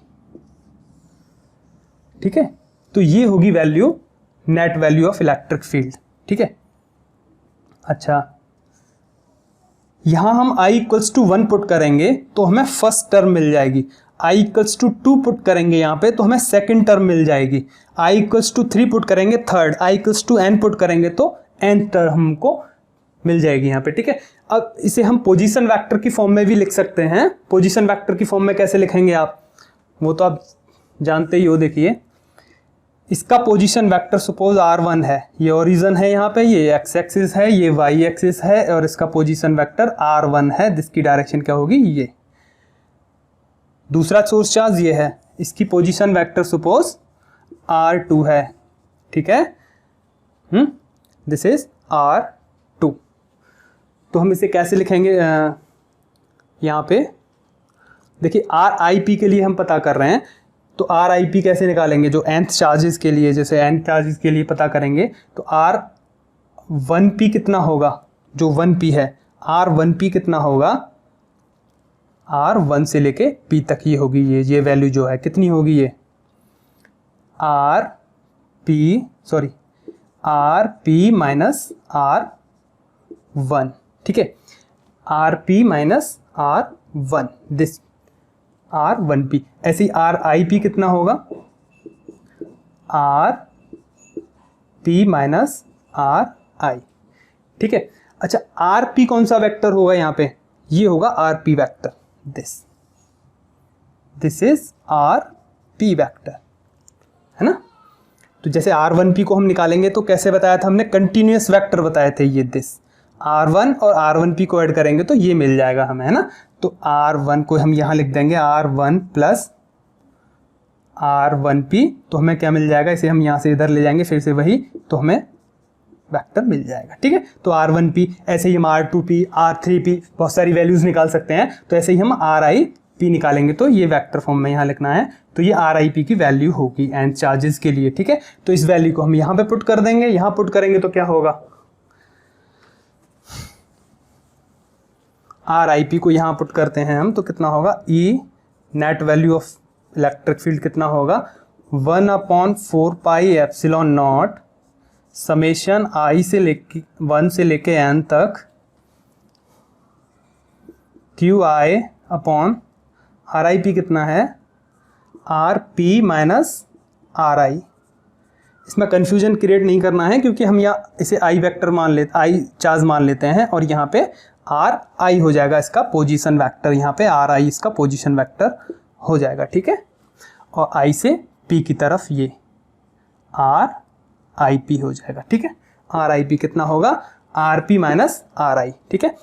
ठीक है, तो ये होगी value, net value of electric field. ठीक है, अच्छा यहां हम i इक्वल्स टू 1 पुट करेंगे तो हमें फर्स्ट टर्म मिल जाएगी, i इक्वल्स टू 2 पुट करेंगे यहाँ पे तो हमें सेकंड टर्म मिल जाएगी, i इक्वल्स टू 3 पुट करेंगे third, i equals to n put करेंगे तो n टर्म हमको मिल जाएगी यहाँ पे। ठीक है, अब इसे हम पोजीशन वेक्टर की फॉर्म में भी लिख सकते हैं। पोजीशन वेक्टर की फॉर्म में कैसे लिखेंगे आप, वो तो आप जानते ही हो। देखिए इसका पोजीशन वेक्टर सपोज r1 है, ये ओरिजिन है यहाँ पे, ये x एक्सिस है, ये y एक्सिस है और इसका पोजीशन वेक्टर r1 है, जिसकी डायरेक्शन क्या होगी ये। दूसरा सोर्स चार्ज ये है, इसकी पोजीशन वेक्टर सपोज r2 है। ठीक है, दिस इज r2। तो हम इसे कैसे लिखेंगे, यहाँ पे देखिए RIP के लिए हम पता कर रहे हैं, तो RIP कैसे निकालेंगे, जो nth चार्जेस के लिए, जैसे n चार्जेस के लिए पता करेंगे तो R1P कितना होगा, जो 1P है, R1P कितना होगा, R1 से लेके P तक ही होगी ये वैल्यू जो है कितनी होगी, ये RP माइनस R1। ठीक है, RP minus R1, this R1P। ऐसे ही RIP कितना होगा, RP माइनस RI। ठीक है, अच्छा RP कौन सा वेक्टर होगा यहाँ पे, ये होगा RP vector, this is RP vector, है ना। तो जैसे R1P को हम निकालेंगे तो कैसे बताया था हमने, कंटिन्यूअस वेक्टर बताए थे, ये दिस R1 और R1P को ऐड करेंगे तो ये मिल जाएगा हमें, है ना। तो R1 को हम यहाँ लिख देंगे R1 प्लस R1P, तो हमें क्या मिल जाएगा, इसे हम यहाँ से इधर ले जाएंगे फिर से वही, तो हमें वेक्टर मिल जाएगा। ठीक है, तो R1P, ऐसे ही हम R2P, R3P बहुत सारी वैल्यूज निकाल सकते हैं, तो ऐसे ही हम RIP निकालेंगे तो ये वेक्टर फॉर्म में यहाँ लिखना है, तो ये RIP की वैल्यू होगी एंड चार्जेस के लिए। ठीक है, तो इस वैल्यू को हम यहाँ पे पुट कर देंगे, यहाँ पुट करेंगे तो क्या होगा, RIP को यहाँ पुट करते हैं हम तो कितना होगा, E net value of electric field कितना होगा, 1/4 pi epsilon not summation I से लेके 1 से लेके n तक QI अपॉन RIP कितना है, RP माइनस RI। इसमें कंफ्यूजन क्रिएट नहीं करना है क्योंकि हम यहाँ इसे I वेक्टर मान लेते, I चार्ज मान लेते हैं और यहाँ पे RI हो जाएगा इसका पोजीशन वेक्टर, यहाँ पे RI इसका पोजीशन वेक्टर हो जाएगा। ठीक है, और I से P की तरफ ये RIP हो जाएगा। ठीक है, RIP कितना होगा, RP माइनस RI। ठीक है,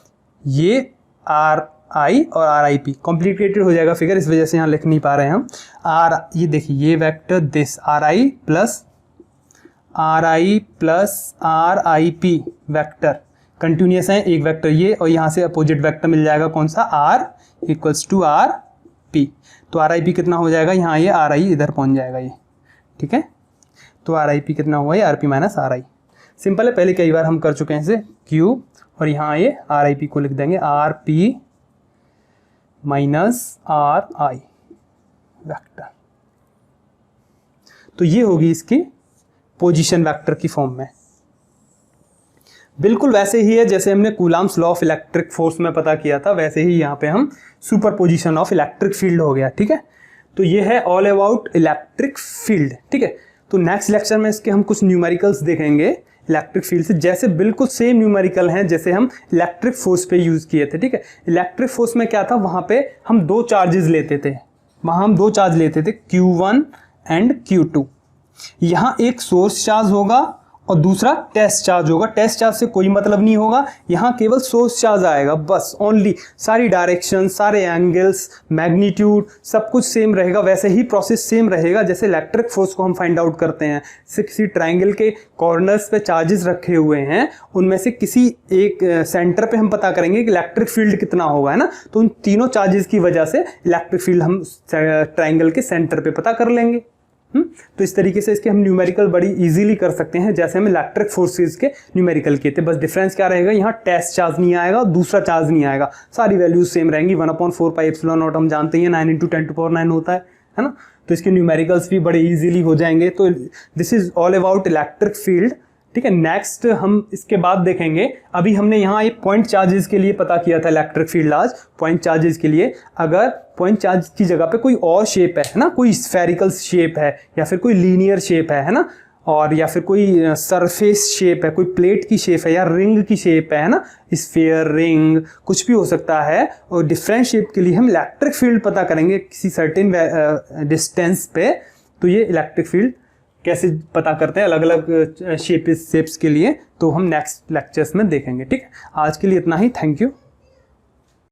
ये RI और RIP कॉम्प्लिकेटेड हो जाएगा फिगर, इस वजह से यहाँ लिख नहीं पा रहे हैं हम। ये देखिए ये vector this RI plus RIP vector continuous है, एक वेक्टर ये और यहाँ से अपोजिट वेक्टर मिल जाएगा कौन सा, R इक्वल्स टू RP। तो RIP कितना हो जाएगा, यहाँ ये RI इधर पहुँच जाएगा ये। ठीक है, तो RIP कितना हुआ, ये RP माइनस RI। सिंपल है, पहले कई बार हम कर चुके हैं इसे, Q और यहाँ ये RIP को लिख देंगे RP माइनस RI वेक्टर। तो ये होगी इसकी पोजीशन वेक्टर की फॉर्म में। बिल्कुल वैसे ही है जैसे हमने coulombs law of electric force में पता किया था, वैसे ही यहाँ पे हम super position of electric field हो गया। ठीक है, तो ये है ऑल अबाउट इलेक्ट्रिक फील्ड। ठीक है, तो नेक्स्ट लेक्चर में इसके हम कुछ न्यूमेरिकल्स देखेंगे इलेक्ट्रिक फील्ड से, जैसे बिल्कुल सेम न्यूमेरिकल हैं जैसे हम इलेक्ट्रिक फोर्स पे यूज़ किए थे। ठीक है, इलेक्ट्रिक फोर्स में क्या था, वहाँ पे हम दो चार्जेस लेते थे, वहाँ हम दो चार्ज लेते थे Q1 एंड Q2। यहाँ एक सोर्स चार्ज होगा और दूसरा टेस्ट चार्ज होगा। टेस्ट चार्ज से कोई मतलब नहीं होगा, यहाँ केवल सोर्स चार्ज आएगा बस, ओनली। सारी डायरेक्शन, सारे एंगल्स, मैग्नीट्यूड सब कुछ सेम रहेगा। वैसे ही प्रोसेस सेम रहेगा जैसे इलेक्ट्रिक फोर्स को हम फाइंड आउट करते हैं। किसी ट्रायंगल के कॉर्नर्स पे चार्जेस रखे हुए हैं, उनमें से किसी एक सेंटर पे हम पता करेंगे कि इलेक्ट्रिक फील्ड कितना होगा, है ना। तो उन तीनों चार्जेस की वजह से इलेक्ट्रिक फील्ड हम ट्रायंगल के सेंटर पे पता कर लेंगे। तो इस तरीके से इसके हम न्यूमेरिकल बड़ी इजीली कर सकते हैं जैसे हम इलेक्ट्रिक फोर्सेस के न्यूमेरिकल किए थे। बस डिफरेंस क्या रहेगा, यहाँ टेस्ट चार्ज नहीं आएगा, दूसरा चार्ज नहीं आएगा, सारी वैल्यूज सेम रहेंगी। 1/4 पाई एप्सिलॉन नॉट हम जानते हैं 9 × 10⁻⁹ होता है है ना। तो इसके न्यूमेरिकल्स भी बड़े इजीली हो जाएंगे। तो this is all about electric field, ठीक है। नेक्स्ट हम इसके बाद देखेंगे, अभी हमने यहाँ एक पॉइंट चार्जेस के लिए पता किया था इलेक्ट्रिक फील्ड आज, पॉइंट चार्जेस के लिए अगर पॉइंट चार्ज की जगह पे कोई और शेप है ना, कोई स्फेरिकल शेप है या फिर कोई लीनियर शेप है ना, और या फिर कोई सरफेस शेप है, कोई प्लेट की शेप है या रिंग की शेप है ना, स्फीयर, रिंग, कुछ भी हो सकता है। और डिफरेंट शेप के लिए हम इलेक्ट्रिक फील्ड पता करेंगे किसी सर्टेन डिस्टेंस पे। तो ये इलेक्ट्रिक फील्ड कैसे पता करते हैं अलग अलग शेप्स के लिए, तो हम नेक्स्ट लेक्चर्स में देखेंगे, ठीक है। आज के लिए इतना ही, थैंक यू।